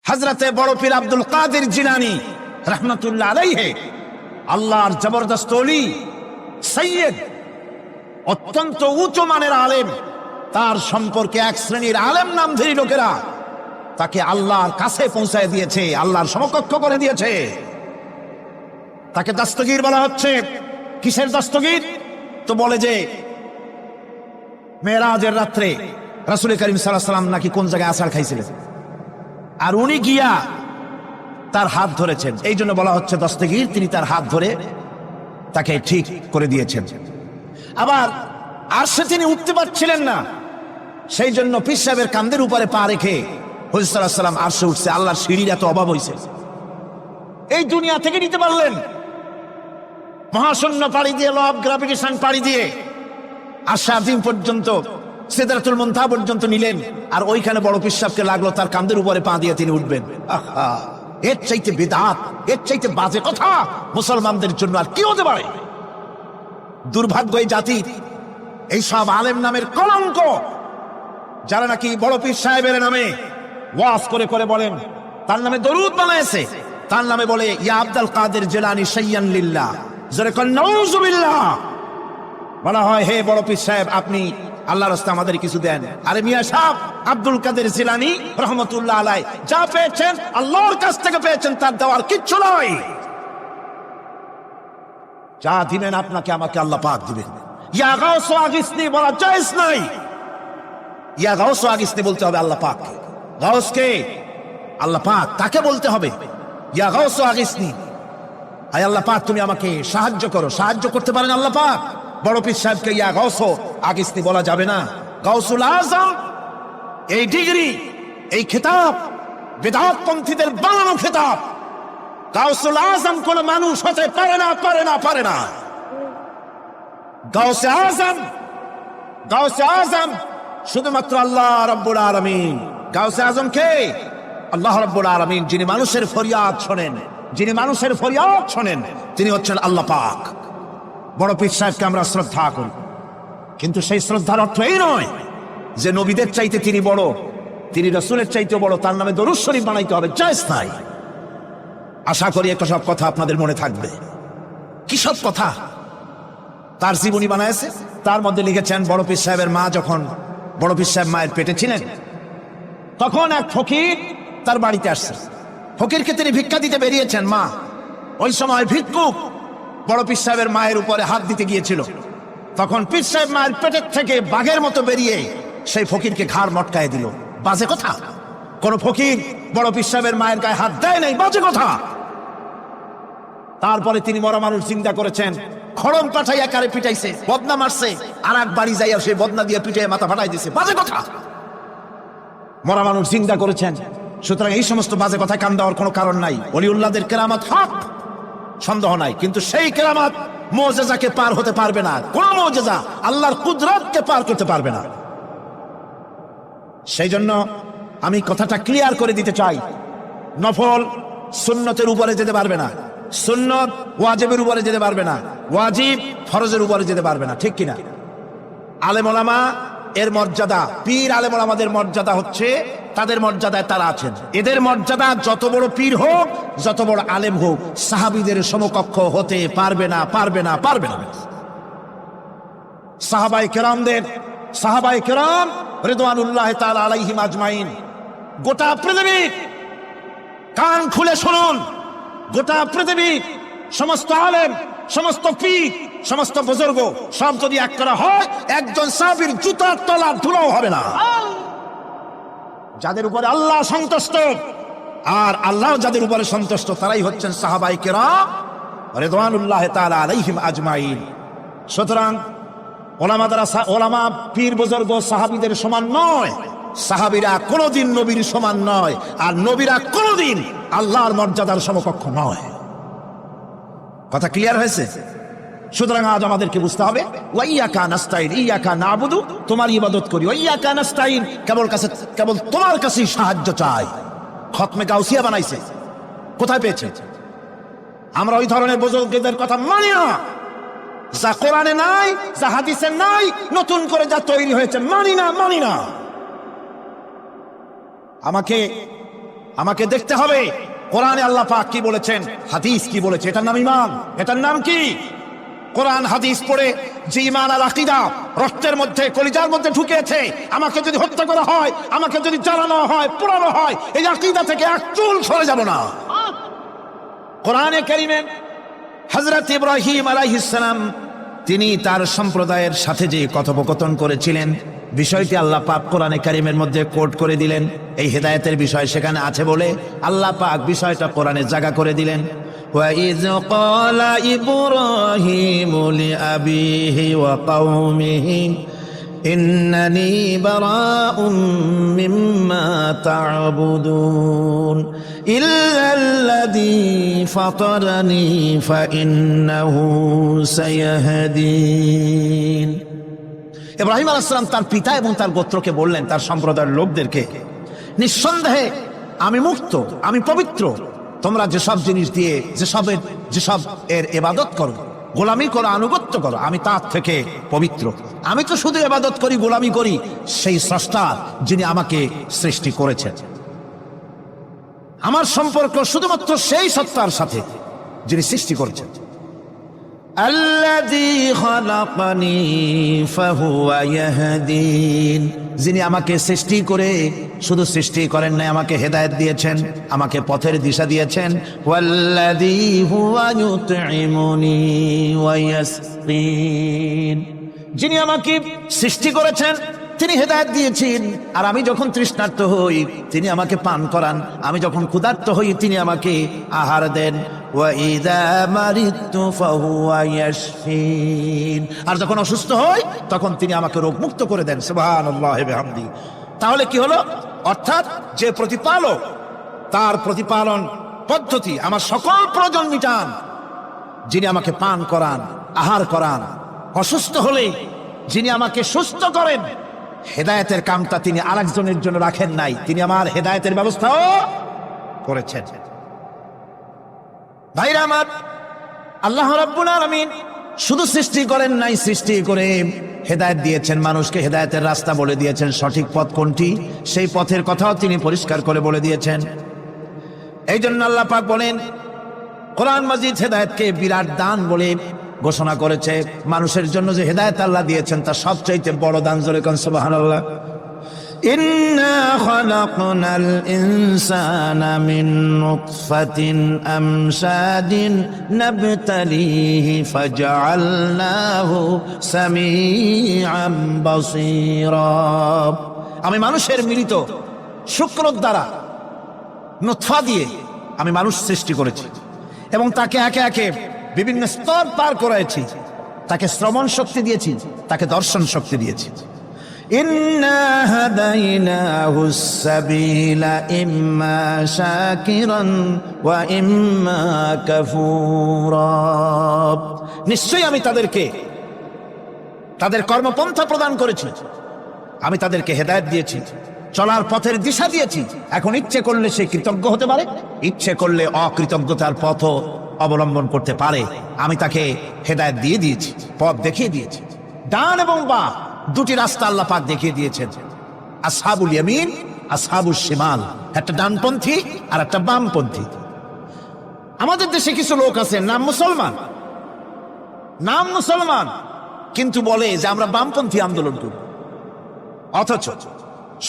হযরতে বড় পীর আব্দুল কাদের জিলানী রাহমাতুল্লাহ আলাইহি, আল্লাহর জবরদস্ত ওলি, সৈয়দ, অত্যন্ত উঁচু মানের আলেম। তার সম্পর্কে এক শ্রেণীর আলেম নামধারী লোকেরা তাকে আল্লাহর কাছে পৌঁছায় দিয়েছে, আল্লাহর সমকক্ষ করে দিয়েছে। তাকে দস্তগীর বলা হচ্ছে। কিসের দস্তগীর? তো বলে যে মেরাজের রাত্রে রাসূল করিম সাল্লাল্লাহু আলাইহি ওয়াসাল্লাম নাকি কোন জায়গায় আছাড় খাইছিলেন, আর উনি গিয়া তার হাত ধরেছেন, এই জন্য বলা হচ্ছে দস্তগীর। তিনি তার হাত ধরে তাকে ঠিক করে দিয়েছেন। আবার আরশে তিনি উঠতে পারছিলেন না, সেই জন্য পীর সাহেবের কাঁধের উপরে পা রেখে হুজুর সাল্লাল্লাহু আলাইহি ওয়াসাল্লাম আরশে উঠছে। আল্লাহর সিঁড়ির এত অভাব হয়েছে, এই দুনিয়া থেকে নিতে পারলেন। মহাশূন্য পাড়ি দিয়ে, ল অফ গ্রাভিটেশন পাড়ি দিয়ে আরশে আজিম পর্যন্ত, সিদরাতুল মুনতাহা পর্যন্ত নিলেন, আর ওইখানে বড় পীর সাহেবকে লাগলো তার কাঁধের উপরে পা দিয়ে তিনি উঠবেন। আহা, এর চাইতে বিদআত, এর চাইতে বাজে কথা মুসলমানদের জন্য আর কি হতে পারে? দুর্ভাগ্য এই জাতির, এই সব আলেম নামের কলঙ্ক, যারা নাকি বড় পীর সাহেবের নামে ওয়াজ করে করে বলেন, তার নামে দরুদ বানায়েছে, তার নামে বলে ইয়া আব্দুল কাদের জিলানী শাইয়ান লিল্লাহ, জোরে কোন নাউযুবিল্লাহ। বলা হয় হে বড় পীর সাহেব, আপনি আল্লাহর রাস্তায় আমাদের কিছু দেন। আরে মিয়া সাহেব, আব্দুল কাদের জিলানী রহমতুল্লাহ আলাইহি যা পেয়েছেন আল্লাহর কাছ থেকে পেয়েছেন, তার দেওয়ার কিচ্ছু নয়। যা দিবেন আপনাকে আমাকে আল্লাহ পাক দিবেন। ইয়া গাউস আগিসনি বলা জায়েজ নাই। ইয়া গাউস আগিসনি বলতে হবে আল্লাহ পাক। গাউস কে? আল্লাহ পাক, তাকে বলতে হবে ইয়া গাউস আগিসনি, আয় আল্লাহ পাক তুমি আমাকে সাহায্য করো। সাহায্য করতে পারেন আল্লাহ পাক। বড় পীর সাহেবকে ইয়া গাউস আগিসনি বলা যাবে না। গাউসুল আজম, এই ডিগ্রি, এই খেতাব বিদআত পন্থীদের বানানো খেতাব। গাউসুল আজম কোন মানুষ হতে পারে না, পারে না, পারে না। গাউসে আজম, গাউসে আজম শুধুমাত্র আল্লাহ রাব্বুল আলামিন। গাউসে আজম কে? আল্লাহ রাব্বুল আলামিন, যিনি মানুষের ফরিয়াদ শোনেন, যিনি মানুষের ফরিয়াদ শোনেন, তিনি হচ্ছেন আল্লাহ পাক। বড় পীর সাহেবকে আমরা শ্রদ্ধা করি, কিন্তু সেই শ্রদ্ধার অর্থ এই নয় যে নবীদের চাইতে তিনি বড়, তিনি রাসূলের চাইতেও বড়, তার নামে দরুদ শরীফ বানাইতে হবে, জায়েজ নাই। আশা করি একটা সব কথা আপনাদের মনে থাকবে। কি সব কথা? তার জীবনী বানাইছে, তার মধ্যে লিখেছেন বড় পীর সাহেবের মা যখন বড় পীর সাহেব মায়ের পেটে ছিলেন, তখন এক ফকির তার বাড়িতে আসছে। ফকিরকে তিনি ভিক্ষা দিতে বেরিয়েছেন। মা ওই সময় ভিক্ষুক বড় পীর সাহেবের মায়ের উপরে হাত দিতে গিয়েছিল। তখন পীর সাহেব মায়ের পেটের থেকে বাঘের মতো বেরিয়ে সেই ফকিরকে ঘাড় মটকায় দিল। বাজে কথা। কোন ফকির বড় পীর সাহেবের মায়ের গায়ে হাত দেয় নাই, বাজে কথা। তারপরে তিনি মরা মানুষ চিন্তা করেছেন, খড়ম পাঠাইয়া কারে পিটাইছে, বদনা মারছে, আর এক বাড়ি যাইয়া সেই বদনা দিয়ে পিটাইয়া মাথা ফাটাই দিছে, বাজে কথা। মরা মানুষ চিন্তা করেছেন। সুতরাং এই সমস্ত বাজে কথায় কান দেওয়ার কোনো কারণ নাই। ওলিউল্লাহদের কেরামত হক, সন্দেহ নাই, কিন্তু সেই কেরামত মুজিজাকে পার হতে পারবে না। কোন মুজিজা আল্লাহর কুদরতকে পার করতে পারবে না। সেই জন্য আমি কথাটা ক্লিয়ার করে দিতে চাই, নফল সুন্নতের উপরে যেতে পারবে না, সুন্নত ওয়াজিবের উপরে যেতে পারবে না, ওয়াজিব ফরজের উপরে যেতে পারবে না, ঠিক কিনা? আলেম ওলামা এর মর্যাদা, পীর আলেম ওলামাদের মর্যাদা হচ্ছে তাদের মর্যাদায় তারা আছেন। এদের মর্যাদা যত বড় পীর হোক, যত বড় আলেম হোক, সাহাবীদের সমকক্ষ হতে পারবে না, পারবে না, পারবে না। সাহাবায়ে কেরাম রিদওয়ানুল্লাহ তাআলা আলাইহিম আজমাইন, গোটা পৃথিবী কান খুলে শুনুন, গোটা পৃথিবী সমস্ত আলেম, সমস্ত পীর, সমস্ত বুজুর্গ সব যদি এক করা হয়, একজন সাহাবীর জুতার তলার ধুলাও হবে না। যাদের উপরে আল্লাহ সন্তুষ্ট, আর আল্লাহ যাদের উপরে সন্তুষ্ট, তারাই হচ্ছেন সাহাবায়ে কেরাম রিদওয়ানুল্লাহ তাআলা আলাইহিম আজমাইন। সুতরাং ওলামা পীর বুজুর্গ সাহাবীদের সমান নয়, সাহাবীরা কোনদিন নবীর সমান নয়, আর নবীরা কোনদিন আল্লাহর মর্যাদার সমকক্ষ নয়। কথা ক্লিয়ার হয়েছে? সুতরাং আজ আমাদেরকে বুঝতে হবে, ওয়াইয়াকা নাস্তাইন, ইয়াকা নাবুদু, তোমার ইবাদত করি, ওয়াইয়াকা নাস্তাইন, কেবল তোমার কাছেই সাহায্য চাই। খতমে গাউসিয়া বানাইছে, কোথায় পেয়েছে? আমরা ওই ধরনের বুজুর্গদের কথা মানি না। যা কোরআনে নাই, যা হাদিসে নাই, নতুন করে যা তৈরি হয়েছে, মানি না, মানি না। আমাকে আমাকে দেখতে হবে কোরআনে আল্লাহ পাক কি বলেছেন, হাদিস কি বলেছে। এটার নাম ঈমান। এটার নাম কি? কোরআন হাদিস পড়ে যে ঈমান আর আকীদা রক্তের মধ্যে, কলিজার মধ্যে ঢুকেছে, আমাকে যদি হত্যা করা হয়, আমাকে যদি জ্বালানো হয়, পোড়ানো হয়, এই আকীদা থেকে এক চুল সরে যাব না। কোরআনে কারীমে হযরত ইব্রাহিম আলাইহিস সালাম তিনি তার সম্প্রদায়ের সাথে যে কথোপকথন করেছিলেন, বিষয়টি আল্লাহ পাক কোরআনে কারীমের মধ্যে কোট করে দিলেন। এই হেদায়েতের বিষয় সেখানে আছে বলে আল্লাহ পাক বিষয়টা কোরআনে জায়গা করে দিলেন। وَإِذْ قَالَ إِبْرَاهِيمُ لِأَبِيهِ وَقَوْمِهِ إِنَّنِي بَرَاءٌ مِّمَّا تَعْبُدُونَ إِلَّا الَّذِي فَطَرَنِي فَإِنَّهُ سَيَهْدِينِ। ইব্রাহিম আলাইহিস সালাম তার পিতা এবং তার গোত্রকে বললেন, তার সম্প্রদায়ের লোকদেরকে, নিঃসন্দেহে আমি মুক্ত, আমি পবিত্র। তোমরা যেসব জিনিস দিয়ে যেসব এর ইবাদত করো, গোলামি করো, আনুগত্য করো, আমি তার থেকে পবিত্র। আমি তো শুধু ইবাদত করি, গোলামি করি সেই স্রষ্টা যিনি আমাকে সৃষ্টি করেছেন। আমার সম্পর্ক শুধুমাত্র সেই সত্তার সাথে যিনি সৃষ্টি করেছেন। আল্লাযী খালাকানি ফাহুয়া ইয়াহদিন, যিনি আমাকে সৃষ্টি করে শুধু সৃষ্টি করেন নাই, আমাকে হেদায়েত দিয়েছেন, আমাকে পথের দিশা দিয়েছেন। ওয়াল্লাযী হুয়া ইউতঈমুনি ওয়া ইয়াসকিন, যিনি আমাকে সৃষ্টি করেছেন তিনি হেদায়েত দিয়েছেন, আর আমি যখন তৃষ্ণার্ত হই তিনি আমাকে পান করান, আমি যখন ক্ষুধার্ত হই তিনি আমাকে আহার দেন। ওয়া ইযা মারিদতু ফাহুয়া ইয়াশফিন, আর যখন অসুস্থ হই তখন তিনি আমাকে রোগ মুক্ত করে দেন। সুবহানাল্লাহি ওয়া বিহামদি। তাহলে কি হলো? অর্থাৎ যে প্রতিপালক, তার প্রতিপালন পদ্ধতি আমার সকল প্রয়োজন মিটান, যিনি আমাকে পান করান, আহার করান, অসুস্থ হলে যিনি আমাকে সুস্থ করেন। হেদায়েতের কামটা তিনি আরেকজনের জন্য রাখেন নাই, তিনি আমার হেদায়েতের ব্যবস্থাও করেছেন। ভাইরা আমার, আল্লাহ রাব্বুল আলামিন শুধু সৃষ্টি করেন নাই, সৃষ্টি করে হেদায়েত দিয়েছেন, মানুষকে হেদায়েতের রাস্তা বলে দিয়েছেন। সঠিক পথ কোনটি সেই পথের কথাও তিনি পরিষ্কার করে বলে দিয়েছেন। এই জন্য আল্লাহ পাক বলেন, কোরআন মাজিদ হেদায়েতকে বিরাট দান বলে ঘোষণা করেছে। মানুষের জন্য যে হেদায়েত আল্লাহ দিয়েছেন তার সবচাইতে বড় দান, জোরে কোন সুবহানাল্লাহ। ইন্না খালাকনাল ইনসানা মিন নুতফাতিন আমশাদিন নাবতালিহি ফাজআলনাহু সামিআম বাসীরা। আমি মানুষের মিলিত শুক্র দ্বারা, নুতফা দিয়ে আমি মানুষ সৃষ্টি করেছি এবং তাকে একে একে বিভিন্ন স্তর পার করেছি। তাকে শ্রবণ শক্তি দিয়েছি, তাকে দর্শন শক্তি দিয়েছি। ইন্না হাদাইনাহুস সাবিলা ইম্মা শাকিরান ওয়া ইম্মা কাফুরা। নিশ্চয়ই আমি তাদেরকে তাদের কর্মপন্থা প্রদান করেছি, আমি তাদেরকে হেদায়েত দিয়েছি, চলার পথের দিশা দিয়েছি। এখন ইচ্ছে করলে সে কৃতজ্ঞ হতে পারে, ইচ্ছে করলে অকৃতজ্ঞতার পথ অবলম্বন করতে পারে। আমি তাকে হেদায়েত দিয়ে দিয়েছি, পথ দেখিয়ে দিয়েছি। ডান এবং বাম দুটি রাস্তা আল্লাহ পাক দেখিয়ে দিয়েছেন। আসহাবুল ইয়ামিন, আসহাবুশ শিমাল, একটা ডানপন্থী আর একটা বামপন্থী। আমাদের দেশে কিছু লোক আছে নাম মুসলমান, কিন্তু বলে যে আমরা বামপন্থী আন্দোলন করব। অথচ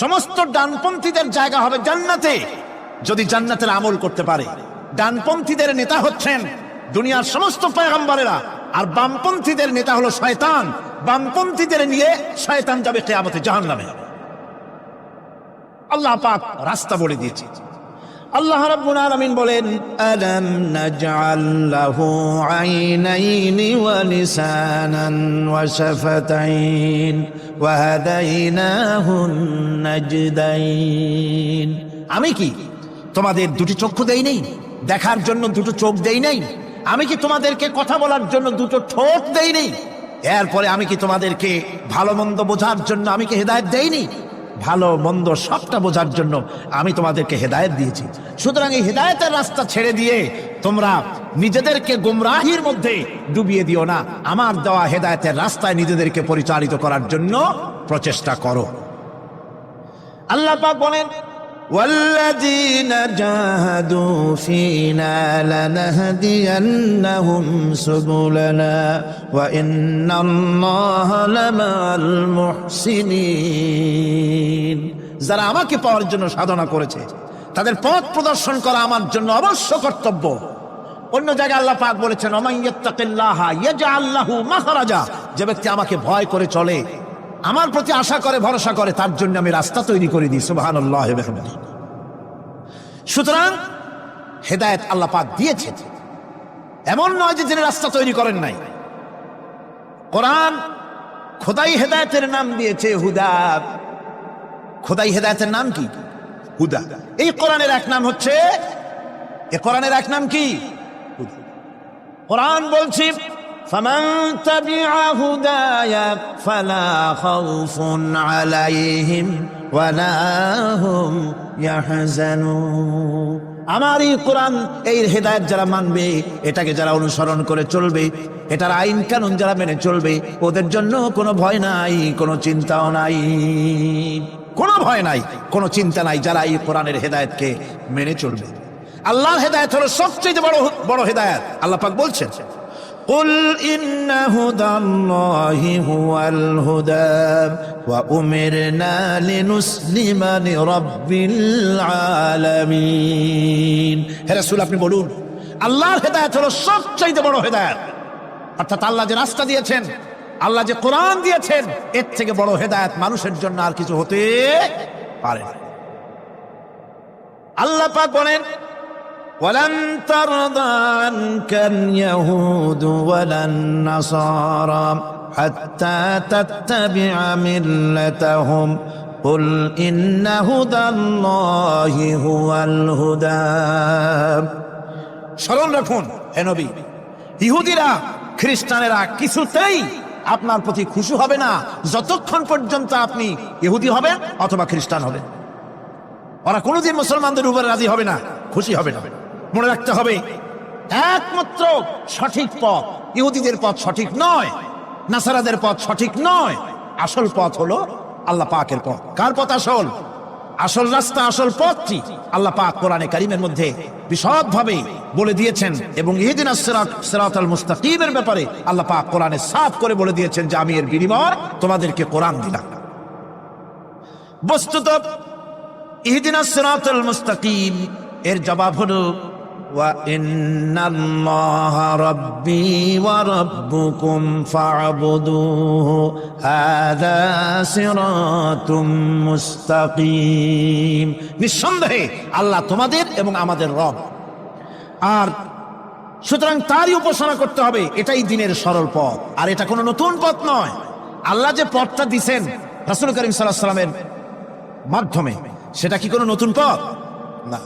সমস্ত ডানপন্থীদের জায়গা হবে জান্নাতে যদি জান্নাতের আমল করতে পারে। ডানপন্থীদের নেতা হচ্ছেন দুনিয়ার সমস্ত পয়গম্বরেরা, আর বামপন্থীদের নেতা হলো শয়তান। বামপন্থীদের নিয়ে শয়তান যাবে কিয়ামতে জাহান্নামে। আল্লাহ পাক রাস্তা বলে দিয়েছে। আল্লাহ রাব্বুল আলামিন বলেন, আলাম নাজআল লাহু আইনাইনি ওয়া লিসানান ওয়া শাফাতাইন ওয়া হাদাইনাহুন নাজদাইন। আমি কি তোমাদের দুটি চক্ষু দেই নাই, দেখার জন্য দুটো চোখ দেই নাই? আমি কি তোমাদেরকে কথা বলার জন্য দুটো ঠোঁট দেই নাই? এরপরে আমি কি তোমাদেরকে ভালো মন্দ বোঝার জন্য আমি কি হেদায়েত দেইনি? ভালো মন্দ সবটা বোঝার জন্য আমি তোমাদেরকে হেদায়েত দিয়েছি। সুতরাং এই হেদায়েতের রাস্তা ছেড়ে দিয়ে তোমরা নিজেদেরকে গুমরাহির মধ্যে ডুবিয়ে দিও না। আমার দেওয়া হেদায়েতের রাস্তায় নিজেদেরকে পরিচালিত করার জন্য প্রচেষ্টা করো। আল্লাহ পাক বলেন, والذين جاهدوا فينا لنهدينهم سبلنا وإن الله لمع المحسنين। যারা আমাকে পাওয়ার জন্য সাধনা করেছে তাদের পথ প্রদর্শন করা আমার জন্য অবশ্য কর্তব্য। অন্য জায়গায় আল্লাহ পাক বলেছেন ওমান ইয়াত্তাকিল্লাহা ইয়াজআল লাহু মাখরাজা, যে ব্যক্তি আমাকে ভয় করে চলে, আমার প্রতি আশা করে, ভরসা করে, তার জন্য আমি রাস্তা তৈরি করে দিই। সুবহানাল্লাহ ওয়া বিহামদিহি। সুতরাং হেদায়েত আল্লাহ পাক দিয়েছেন, এমন নয় যে তিনি রাস্তা তৈরি করেন নাই। কোরআন খোদাই হেদায়েতের নাম দিয়েছে হুদা। খোদাই হেদায়েতের নাম কি? হুদা। এই কোরআনের এক নাম হচ্ছে, এই কোরআনের এক নাম কি? হুদা। কোরআন বলছে ফামান তাবিআ হুদায়া ফালা খাউফুন আলাইহিম ওয়ালা হুম ইয়াহজানুন। আমার এই কোরআন, এই হেদায়েত যারা মানবে, এটাকে যারা অনুসরণ করে চলবে, এটার আইন কানুন যারা মেনে চলবে, ওদের জন্য কোনো ভয় নাই, কোনো চিন্তাও নাই, কোনো ভয় নাই, কোনো চিন্তা নাই, যারা এই কোরআনের হেদায়েতকে মেনে চলবে। আল্লাহর হেদায়েত হলো সবচেয়ে বড় বড় হেদায়েত। আল্লাহ পাক বলছেন কুল ইন্না হুদাল্লাহি হুয়াল হুদা ওয়া উমিরনা লিনুসলিমা লিরাব্বিল আলামিন। হে রাসূল, আপনি বলুন আল্লাহর হেদায়েত হলো সবচেয়ে বড় হেদায়েত। অর্থাৎ আল্লাহ যে রাস্তা দিয়েছেন, আল্লাহ যে কোরআন দিয়েছেন, এর থেকে বড় হেদায়েত মানুষের জন্য আর কিছু হতে পারে না। আল্লাহ পাক বলেন ওয়ালান তারদা আনকাল ইয়াহুদু ওয়ালান নাসারা হাত্তা তাত্তাবিআ মিল্লাতাহুম কুল ইন্না হুদাল্লাহি হুয়াল হুদা। স্মরণ রাখুন হে নবী, ইহুদিরা, খ্রিস্টানেরা কিছুতেই আপনার প্রতি খুশি হবে না যতক্ষণ পর্যন্ত আপনি ইহুদি হবেন অথবা খ্রিস্টান হবেন। ওরা কোনোদিন মুসলমানদের উপরে রাজি হবে না, খুশি হবে না। মনে রাখতে হবে একমাত্র সঠিক পথ ইহুদিদের পথ সঠিক নয়, নাসারাদের পথ সঠিক নয়। আসল পথ হলো আল্লাহ পাকের পথ। কার পথ আসল? আসল রাস্তা, আসল পথটি আল্লাহ পাক কোরআনে কারীমের মধ্যে বিশদভাবে বলে দিয়েছেন। এবং ইহদিনাস সিরাতাল মুস্তাকিমের ব্যাপারে আল্লাহ পাক কোরআনে সাফ করে বলে দিয়েছেন যে আমি এর বিনিময়ে তোমাদেরকে কোরআন দিলাম। বস্তুত ইহদিনাস সিরাতাল মুস্তাকিম এর জবাব হলো ওয়া ইন্নাল্লাহা রাব্বি ওয়া রাব্বুকুম ফা'বুদুহু হাযা সিরাতুম মুস্তাকিম। নিঃসন্দেহে আল্লাহ তোমাদের এবং আমাদের রব, আর সুতরাং তারই উপাসনা করতে হবে। এটাই দ্বীনের সরল পথ, আর এটা কোনো নতুন পথ নয়। আল্লাহ যে পথটা দিয়েছেন রাসূল করিম সাল্লাল্লাহু আলাইহি ওয়াসাল্লামের মাধ্যমে, সেটা কি কোনো নতুন পথ? না।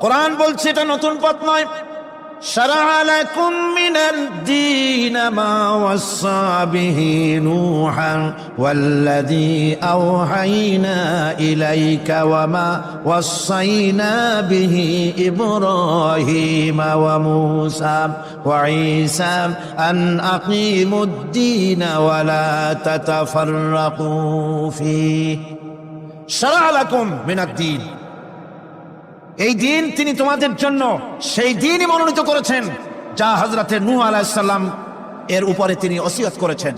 কোরআন বলছে এটা নতুন পথ নয়। শারা'a লাকুম মিনাদ দীন মা ওয়াসসা বিহি নূহান ওয়াল্লাযী আওহাইনা ইলাইকা ওয়া মা ওয়াসাইনা বিহি ইব্রাহিম ওয়া মূসা ওয়া ঈসা আন আকিমুদ দীন ওয়া লা তাতাফাররাকু ফীহি। শারা'a লাকুম মিনাদ দীন, এই দিন তিনি তোমাদের জন্য সেই দিনই মনোনীত করেছেন যা হযরতে নূহ আলাইহিস সালাম এর উপরে তিনি ওসিয়ত করেছেন।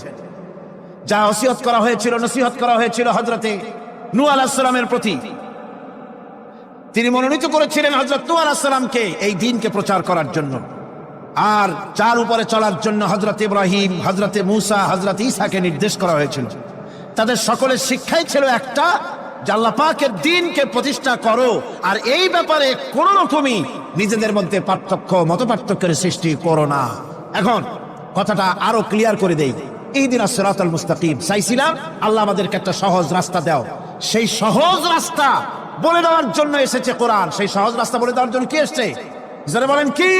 যা ওসিয়ত করা হয়েছিল, নসিহত করা হয়েছিল হযরতে নূহ আলাইহিস সালামের প্রতি, তিনি মনোনীত করেছিলেন হযরত নূহ আলাইহিস সালামকে এই দিনকে প্রচার করার জন্য। আর যার উপরে চলার জন্য হযরত ইব্রাহিম, হযরতে মূসা, হযরত ঈসাকে নির্দেশ করা হয়েছিল। তাদের সকলের শিক্ষাই ছিল একটা, যে আল্লাহ পাকের দ্বীনকে প্রতিষ্ঠা করো, আর এই ব্যাপারে কোন রকমই নিজেদের মধ্যে পার্থক্য, মত পার্থক্যের সৃষ্টি করো না। এখন কথাটা আরো ক্লিয়ার করে দেই। ইহদিনাস সিরাতাল মুস্তাকিম চাইছিলাম আল্লাহ আমাদেরকে একটা সহজ রাস্তা দাও। সেই সহজ রাস্তা বলে দেওয়ার জন্য এসেছে কোরআন। সেই সহজ রাস্তা বলে দেওয়ার জন্য কি এসেছে? যারা বলেন কি,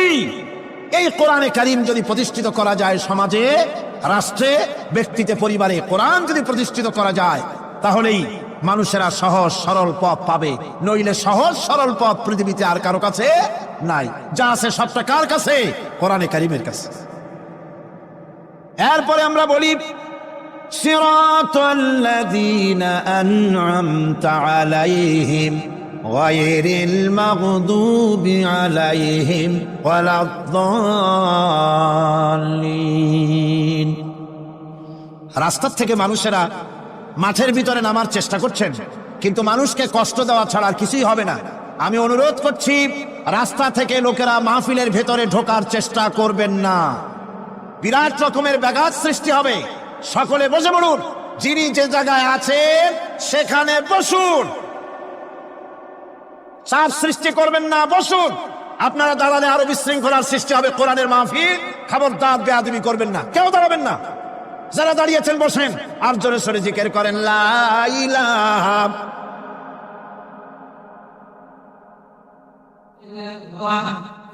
এই কোরআনে কারীম যদি প্রতিষ্ঠিত করা যায় সমাজে, রাষ্ট্রে, ব্যক্তিতে, পরিবারে, কোরআন যদি প্রতিষ্ঠিত করা যায়, তাহলেই মানুষেরা সহজ সরল পথ পাবে। নইলে সহজ সরল পথ পৃথিবীতে আর কারো কাছে নাই। যা আছে সবটা কার কাছে? কোরআনে কারীমের কাছে। এরপরে আমরা বলি সিরাতাল্লাযীনা আন'আমতা আলাইহিম গায়রিল মাগদুবি আলাইহিম ওয়ালাদ-দাল্লিন। রাস্তার থেকে মানুষেরা মাঠের ভিতরে নামার চেষ্টা করছেন, কিন্তু মানুষকে কষ্ট দেওয়া ছাড়া আর কিছুই হবে না। আমি অনুরোধ করছি, রাস্তা থেকে লোকেরা মাহফিলের ভেতরে ঢোকার চেষ্টা করবেন না। বিরাট রকমের ব্যাঘাত সৃষ্টি হবে। সকলে বসে পড়ুন, যিনি যে জায়গায় আছেন সেখানে বসুন, চাপ সৃষ্টি করবেন না, বসুন। আপনারা দাঁড়ালে আরো বিশৃঙ্খলার সৃষ্টি হবে। কোরআনের মাহফিল, খবরদার বেয়াদবি করবেন না, কেউ দাঁড়াবেন না। যারা দাঁড়িয়েছেন বসেন, আর জোরে সরে জিকির করেন লা ইলাহা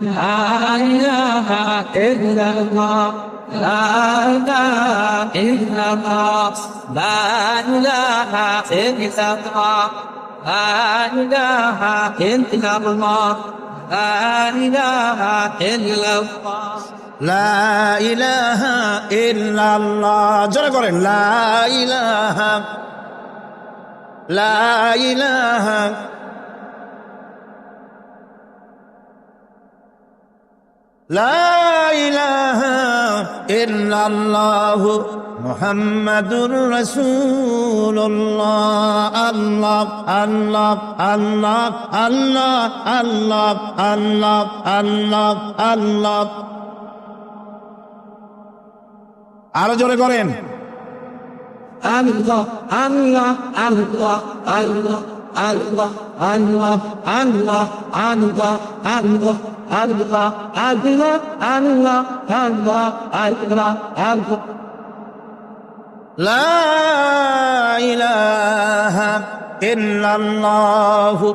لا إله إلا الله لا إله إلا الله لا إله إلا الله لا إله إلا الله لا إله إلا الله লা ইলাহা ইল্লাল্লাহ। জোরে করেন লা ইলাহা লা ইলাহা লা ইলাহা ইল্লাল্লাহু মুহাম্মাদুর রাসূলুল্লাহ। আল্লাহ আল্লাহ আল্লাহ আল্লাহ আল্লাহ আল্লাহ আল্লাহ আল্লাহ। আরো জোরে করেন Allah, Allah, Allah, Allah, Allah, Allah, Allah, Allah, Allah, Allah, Allah, Allah, Allah, Allah, Allah. লা ইলাহা ইল্লাল্লাহু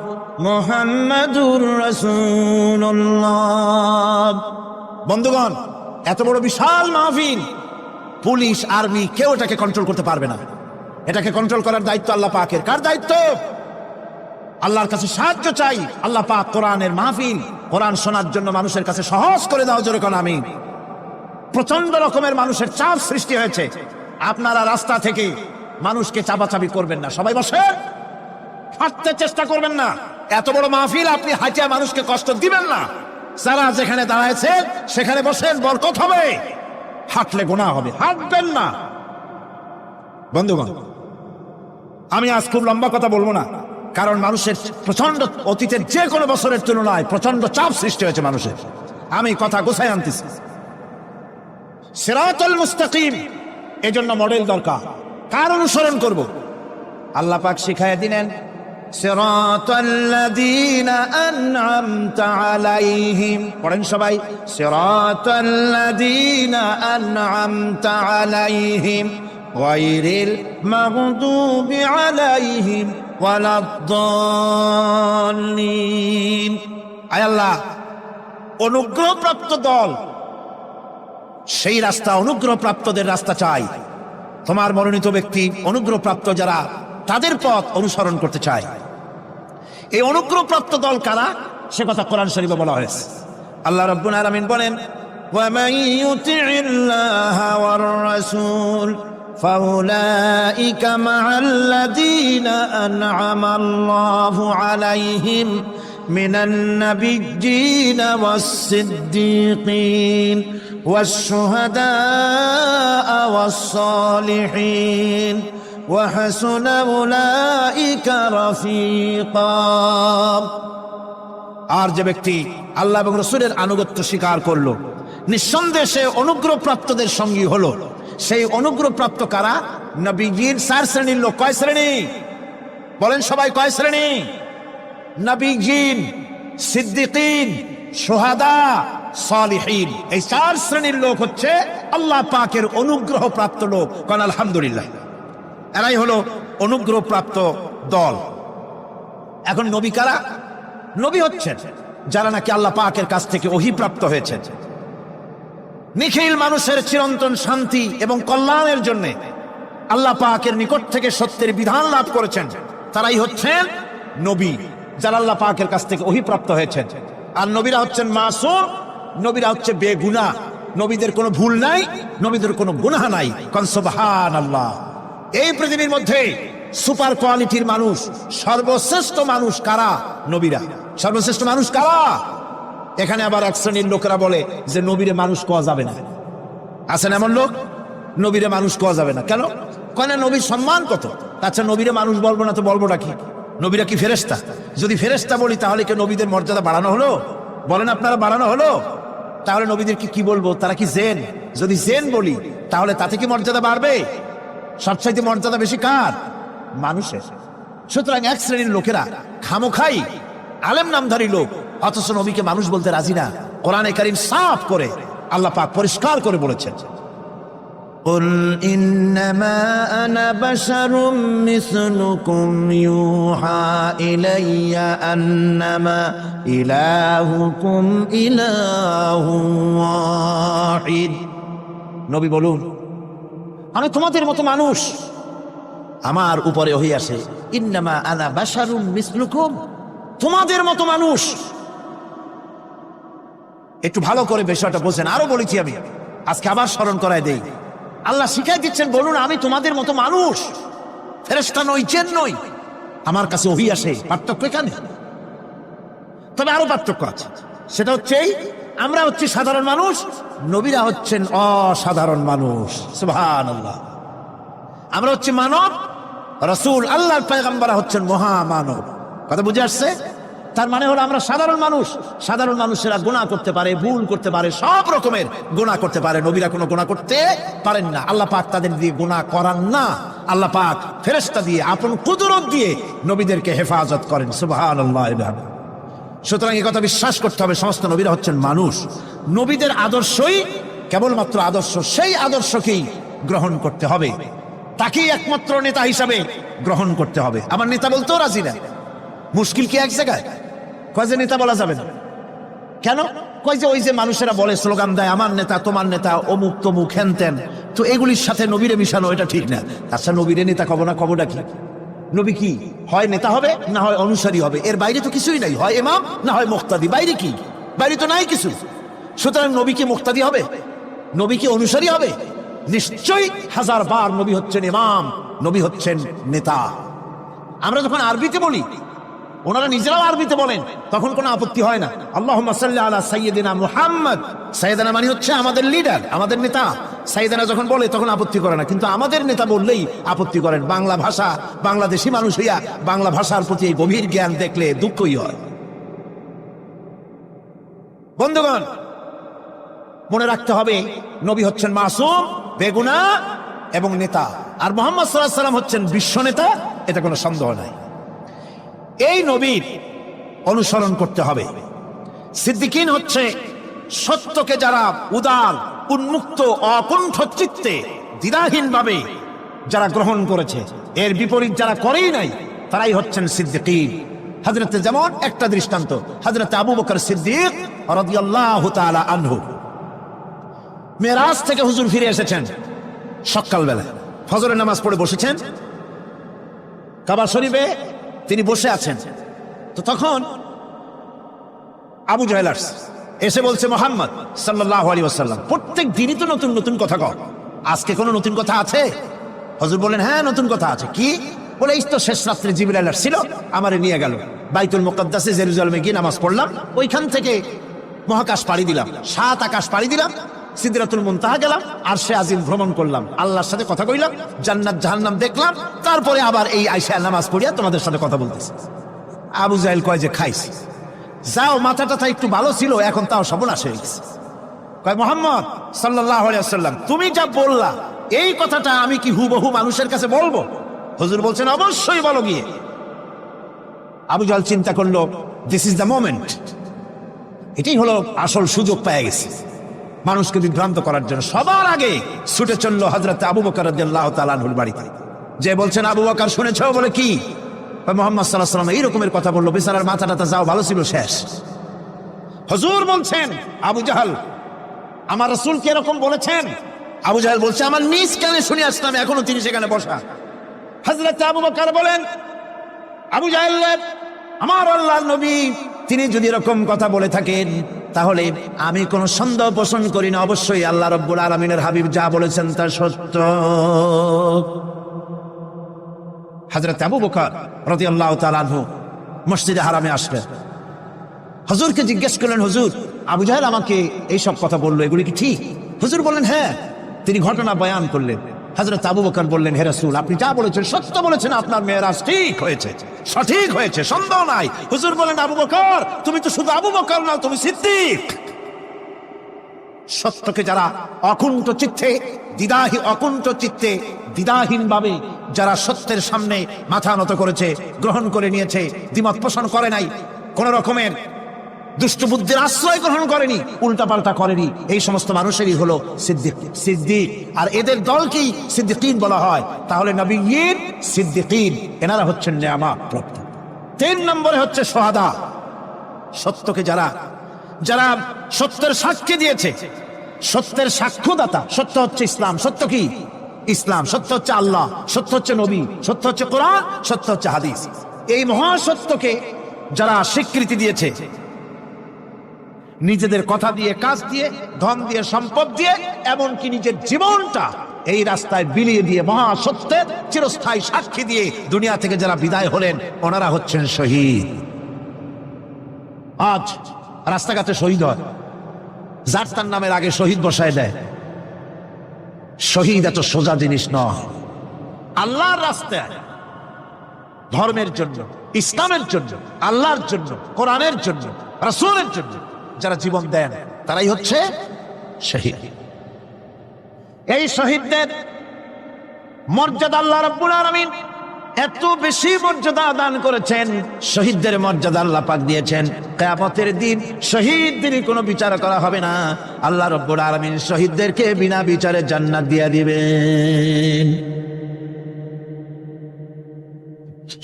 মুহাম্মাদুর রাসূলুল্লাহ। বন্ধুগণ, এত বড় বিশাল মাহফিল, পুলিশ, আর্মি কেউ এটাকে কন্ট্রোল করতে পারবে না। এটাকে কন্ট্রোল করার দায়িত্ব আল্লাহ পাকের। কার দায়িত্ব? আল্লাহর কাছে সাহায্য চাই। আল্লাহ পাক কোরআনের মাহফিল, কোরআন শোনার জন্য মানুষের কাছে সহজ করে দাও, জোরে কোন আমিন। প্রচন্ড রকমের মানুষের চাপ সৃষ্টি হয়েছে। আপনারা রাস্তা থেকে মানুষকে চাপাচাপি করবেন না, সবাই বসে, হাঁটতে চেষ্টা করবেন না। এত বড় মাহফিল, আপনি হাঁটিয়া মানুষকে কষ্ট দিবেন না। যারা যেখানে দাঁড়ায়ছে সেখানে বসেন, বরকত হবে। হাঁটলে গুনাহ হবে, হাঁটবেন না। বন্ধুগণ, আমি আজ খুব লম্বা কথা বলবো না, কারণ মানুষের প্রচন্ড, অতীতের যে কোনো বছরের তুলনায় প্রচন্ড চাপ সৃষ্টি হয়েছে মানুষের। আমি কথা গোছায় আনতেছি। সিরাতুল মুস্তাকিম, এজন্য মডেল দরকার। কার অনুসরণ করব? আল্লাহ পাক শিখাইয়া দিলেন, সিরাতাল্লাযীনা আন'আমতা আলাইহিম। পড়েন সবাই, সিরাতাল্লাযীনা আন'আমতা আলাইহিম গায়রিল মাগদুবি আলাইহিম ওয়ালাদ-দাল্লিন। আয় আল্লাহ, অনুগ্রহপ্রাপ্ত দল, সেই রাস্তা, অনুগ্রহপ্রাপ্তদের রাস্তা চাই। তোমার মনোনীত ব্যক্তি, অনুগ্রহপ্রাপ্ত যারা, তাদের পথ অনুসরণ করতে চায়। এই অনুগ্রহপ্রাপ্ত দল কারা, সে কথা কোরআন শরীফে বলা হয়েছে। আল্লাহ রাব্বুল আলামিন বলেন, ওয়ামান ইউতি'িল্লাহা ওয়ার রাসূল ফাউলাইকা মা'আল্লাযীনা আন'আমাল্লাহু আলাইহিম মিনান নাবিয়্যিনা ওয়াস-সিদ্দীকিন ওয়াশ-শুহাদা'a ওয়াস-সালিহিন وحسن أولئك رفيقا। আর যে ব্যক্তি আল্লাহ এবং রাসূলের আনুগত্য স্বীকার করলো, নিঃসন্দেহে সে অনুগ্রহপ্রাপ্তদের সঙ্গী হলো। সেই অনুগ্রহপ্রাপ্ত কারা? নবীজির 4 শ্রেণীর লোক। কয় শ্রেণী? বলেন সবাই, কয় শ্রেণী? নবীজিন, সিদ্দিকিন, শুহাদা, সালিহিন। এই 4 শ্রেণীর লোক হচ্ছে আল্লাহ পাকের অনুগ্রহপ্রাপ্ত লোক। কোন আলহামদুলিল্লাহ। এরাই হলো অনুগ্রহপ্রাপ্ত দল। এখন নবী কারা? নবী হচ্ছেন যারা নাকি আল্লাহ পাকের কাছ থেকে ওহীপ্রাপ্ত হয়েছে, নিখিল মানুষের চিরন্তন শান্তি এবং কল্যাণের জন্য আল্লাহ পাকের নিকট থেকে সত্যের বিধান লাভ করেছেন। তারাই হচ্ছেন নবী, যারা আল্লাহ পাকের কাছ থেকে ওহীপ্রাপ্ত হয়েছেন। আর নবীরা হচ্ছেন মাসুম, নবীরা হচ্ছে বেগুনাহ। নবীদের কোনো ভুল নাই, নবীদের কোনো গুনাহ নাই। কোন সুবহানাল্লাহ। এই পৃথিবীর মধ্যে সুপার কোয়ালিটির মানুষ, সর্বশ্রেষ্ঠ মানুষ কারা? নবীরা। সর্বশ্রেষ্ঠ মানুষ কারা? এখানে আবার এক শ্রেণীর লোকেরা বলে যে নবীরে মানুষ কোয়া যাবে না। আছেন এমন লোক, নবীরে মানুষ কোয়া যাবে না কেন? কেন? নবীর সম্মান কত। আচ্ছা, নবীরে মানুষ বলবো না তো বলবোটা কি? নবীরা কি ফেরেশতা? যদি ফেরেশতা বলি তাহলে কি নবীদের মর্যাদা বাড়ানো হলো? বলেন আপনারা, বাড়ানো হলো? তাহলে নবীদেরকে কি বলবো? তারা কি জেন? যদি জেন বলি তাহলে তাতে কি মর্যাদা বাড়বে? সবচাইতে মর্যাদা বেশি কার? মানুষের। সুতরাং এক শ্রেণীর লোকেরা খামোখাই আলেম নামধারী লোক, অথচ নবীকে মানুষ বলতে রাজি না। কোরআনে কারীম সাফ করে আল্লাহ পাক পরিষ্কার করে বলেছেন, قل إنما أنا بشر مثلكم يوحى إلي أنما إلهكم إله واحد। নবী বলুন, আমি তোমাদের মতো মানুষ, আমার উপরে ওহী আসে। ইন্নামা আনা বাশারুম মিসলুকুম, তোমাদের মতো মানুষ। একটু ভালো করে বিষয়টা বোঝেন। আরো বলেছি আমি, আজকে আবার স্মরণ করায় দেই। আল্লাহ শিখাই দিচ্ছেন, বলুন আমি তোমাদের মতো মানুষ, ফেরেশতা নই, জিন নই, আমার কাছে ওহী আসে। পার্থক্য এখানে। তবে আরো পার্থক্য আছে, সেটা হচ্ছে আমরা হচ্ছি সাধারণ মানুষ, নবীরা হচ্ছেন অসাধারণ মানুষ। সুবহানাল্লাহ। আমরা হচ্ছি মানব, রাসূল আল্লাহর পয়গম্বর হচ্ছেন মহামানব। কথা বুঝে আসছে? তার মানে হলো আমরা সাধারণ মানুষ। সাধারণ মানুষেরা গুনাহ করতে পারে, ভুল করতে পারে, সব রকমের গুনাহ করতে পারে। নবীরা কোনো গুনাহ করতে পারেন না। আল্লাহ পাক তাদের দিয়ে গুনাহ করান না। আল্লাহ পাক ফেরেশতা দিয়ে, আপন কুদরত দিয়ে নবীদেরকে হেফাজত করেন। সুবহানাল্লাহ। সুতরাং এই কথা বিশ্বাস করতে হবে, সমস্ত নবীরা হচ্ছেন মানুষ। নবীদের আদর্শই কেবলমাত্র আদর্শ, সেই আদর্শকেই গ্রহণ করতে হবে, তাকেই একমাত্র নেতা হিসাবে গ্রহণ করতে হবে। আমার নেতা বলতেও রাজি না। মুশকিল কি এক জায়গায়? কয় যে নেতা বলা যাবে না কেন? কয় যে ওই যে মানুষেরা বলে, স্লোগান দেয়, আমার নেতা, তোমার নেতা, অমুক তমুক, হেনতেন, তো এগুলির সাথে নবীরে মিশানো এটা ঠিক না। আচ্ছা, নবীরে নেতা কব না, কবটা কি? নবী কি হয় নেতা হবে, না হয় অনুসারী হবে, এর বাইরে তো কিছুই নাই। হয় ইমাম, না হয় মুক্তাদি। বাইরে কি? বাইরে তো নাই কিছু। সুতরাং নবী কি মুক্তাদি হবে? নবী কি অনুসারী হবে? নিশ্চয়ই হাজার বার নবী হচ্ছেন ইমাম, নবী হচ্ছেন নেতা। আমরা যখন আরবিতে বলি, ওনারা নিজেরাও আরবিতে বলেন, তখন কোনো আপত্তি হয় না। আল্লাহুম্মা সাল্লি আলা সাইয়্যিদিনা মুহাম্মদ। সাইয়্যিদিনা মানে হচ্ছে আমাদের লিডার, আমাদের নেতা। সাইয়্যিদিনা যখন বলে তখন আপত্তি করে না, কিন্তু আমাদের নেতা বললেই আপত্তি করেন। বাংলা ভাষা, বাংলাদেশি মানুষ হইয়া বাংলা ভাষার প্রতি এই গভীর জ্ঞান দেখলে দুঃখই হয়। বন্ধুগণ, মনে রাখতে হবে, নবী হচ্ছেন মাসুম, বেগুনাহ এবং নেতা, আর মুহাম্মদ সাল্লাল্লাহু আলাইহি ওয়াসাল্লাম হচ্ছেন বিশ্ব নেতা, এটা কোনো সন্দেহ নাই। এই নবীর অনুসরণ করতে হবে। সিদ্দিকিন হচ্ছে সত্যকে যারা উদার, উন্মুক্ত, অকুণ্ঠ চিত্তে, দ্বিধাহীন ভাবে যারা গ্রহণ করেছে, এর বিপরীত যারা করেই নাই, তারাই হচ্ছেন সিদ্দিকিন। হযরতে, যেমন একটা দৃষ্টান্ত, হযরতে আবু বকর সিদ্দিক রাদিয়াল্লাহু তাআলা আনহু, মেরাজ থেকে হুজুর ফিরে এসেছেন সকালবেলা, ফজরের নামাজ পড়ে বসেছেন কাবা শরীফে, তিনি বসে আছেন। তো তখন আবু জাহেল এসে বলছে, মুহাম্মদ সাল্লাল্লাহু আলাইহি ওয়াসাল্লাম, প্রত্যেক দিনই তো নতুন নতুন কথা কও, আজকে কোনো নতুন কথা আছে? হুজুর বলেন, হ্যাঁ নতুন কথা আছে। কি? বলে, এই তো শেষ রাত্রে জিবরাইল আসছিল, আমারে নিয়ে গেল বাইতুল মুকাদ্দাসে, জেরুজালেমে গিয়ে নামাজ পড়লাম, ওইখান থেকে মহাকাশ পাড়ি দিলাম, 7 আকাশ পাড়ি দিলাম, সিদরাতুল মুনতাহা গেলাম, আরশে আজিম ভ্রমণ করলাম, আল্লাহর সাথে কথা কইলাম, জান্নাত জাহান্নাম দেখলাম, তারপরে আবার এই আয়েশা নামাজ পড়িয়া তোমাদের সাথে কথা বলতেছি। আবু জাহেল কয় যে, খাইছি, যাও, মাথাটা একটু ভালো ছিল, এখন তাও সর্বনাশ হয়ে গেছে। কয়, মুহাম্মদ সাল্লাল্লাহু আলাইহি ওয়াসাল্লাম, তুমি যা বললা এই কথাটা আমি কি হুবহু মানুষের কাছে বলবো? হুজুর বলছেন, অবশ্যই বলো গিয়ে। আবু জাহেল চিন্তা করলো, দিস ইজ দ্য মোমেন্ট, এটাই হলো আসল সুযোগ পেয়ে গেছে মানুষকে বিভ্রান্ত করার জন্য। সবার আগে ছুটে চললো হযরত আবু বকর রাদিয়াল্লাহু তাআলা আনহুর বাড়িতে, যে বলছেন, আবু বকর শুনেছো? বলে, কি? মুহাম্মদ সাল্লাল্লাহু আলাইহি ওয়াসাল্লাম এই রকমের কথা বললো, বেচারার মাথাটা যাও ভালো ছিল, শেষ। হুজুর বলছেন, আবু জাহেল, আমার রাসূল কি এরকম বলেছেন? আবু জাহেল বলছে, আমার নিজ কানে শুনে আসলাম, এখনো তিনি সেখানে বসা। হযরত আবু বকর বলেন, আবু জাহেল, আমার আল্লাহর নবী তিনি যদি এরকম কথা বলে থাকেন, তাহলে আমি কোনো সন্দেহ পোষণ করি না, অবশ্যই আল্লাহ রাব্বুল আলামিনের হাবিব যা বলেছেন তা সত্য। হযরত আবু বকর রাদিয়াল্লাহু তাআলা আনহু মসজিদে হারামে আসলেন। হুজুরকে জিজ্ঞেস করলেন, হুজুর আবু জাহেল আমাকে এইসব কথা বললো, এগুলি কি ঠিক? হুজুর বললেন হ্যাঁ। তিনি ঘটনা বয়ান করলেন। হযরত আবু বকর বললেন, হে রাসূল, আপনি যা বলেছেন সত্য বলেছেন, আপনার মেরাজ ঠিক হয়েছে, সঠিক হয়েছে, সন্দেহ নাই। হুজুর বলেন, আবু বকর তুমি তো শুধু আবু বকর না, তুমি সিদ্দিক। সত্যকে যারা অকুণ্ঠ চিত্তে অকুণ্ঠ চিত্তে দ্বিধাহীন ভাবে যারা সত্যের সামনে মাথা নত করেছে, গ্রহণ করে নিয়েছে, দ্বিমত পোষণ করে নাই, কোন রকমের দুষ্ট বুদ্ধির আশ্রয় গ্রহণ করেনি, উল্টাপাল্টা করেনি, এই সমস্ত মানুষেরই হলো সিদ্দিক। আর এদের দলকেই সিদ্দিকিন বলা হয়। তাহলে নবিয়্যিন, সিদ্দিকিন, এনারা হচ্ছেন নেয়ামত প্রাপ্ত। 3 নম্বরে হচ্ছে শুহাদা। সত্যকে যারা সত্যের সাক্ষী দিয়েছে, সত্যের সাক্ষ্যদাতা। সত্য হচ্ছে ইসলাম। সত্য কি? ইসলাম। সত্য হচ্ছে আল্লাহ, সত্য হচ্ছে নবী, সত্য হচ্ছে কোরআন, সত্য হচ্ছে হাদিস। এই মহাসত্যকে যারা স্বীকৃতি দিয়েছে, নিজেদের কথা দিয়ে, কাজ দিয়ে, ধন দিয়ে, সম্পদ দিয়ে, এমনকি নিজের জীবনটা এই রাস্তায় বিলিয়ে দিয়ে মহাসত্যের চিরস্থায়ী সাক্ষী দিয়ে দুনিয়া থেকে যারা বিদায় হলেন, ওনারা হচ্ছেন শহীদ। আজ রাস্তাঘাটে শহীদ হয়, যার তার নামের আগে শহীদ বসায় দেয়। শহীদ এত সোজা জিনিস নয়। আল্লাহর রাস্তায়, ধর্মের জন্য, ইসলামের জন্য, আল্লাহর জন্য, কোরআনের জন্য, রাসূলের জন্য যারা জীবন দেন, তারাই হচ্ছে শহীদ। এই শহীদদের মর্যাদা আল্লাহ রাব্বুল আলামিন এত বেশি মর্যাদা দান করেছেন। শহীদদের মর্যাদা আল্লাহ পাক দিয়েছেন, কিয়ামতের দিন শহীদদের কোনো বিচার করা হবে না। আল্লাহ রাব্বুল আলামিন শহীদদেরকে বিনা বিচারে জান্নাত দিয়ে দিবেন।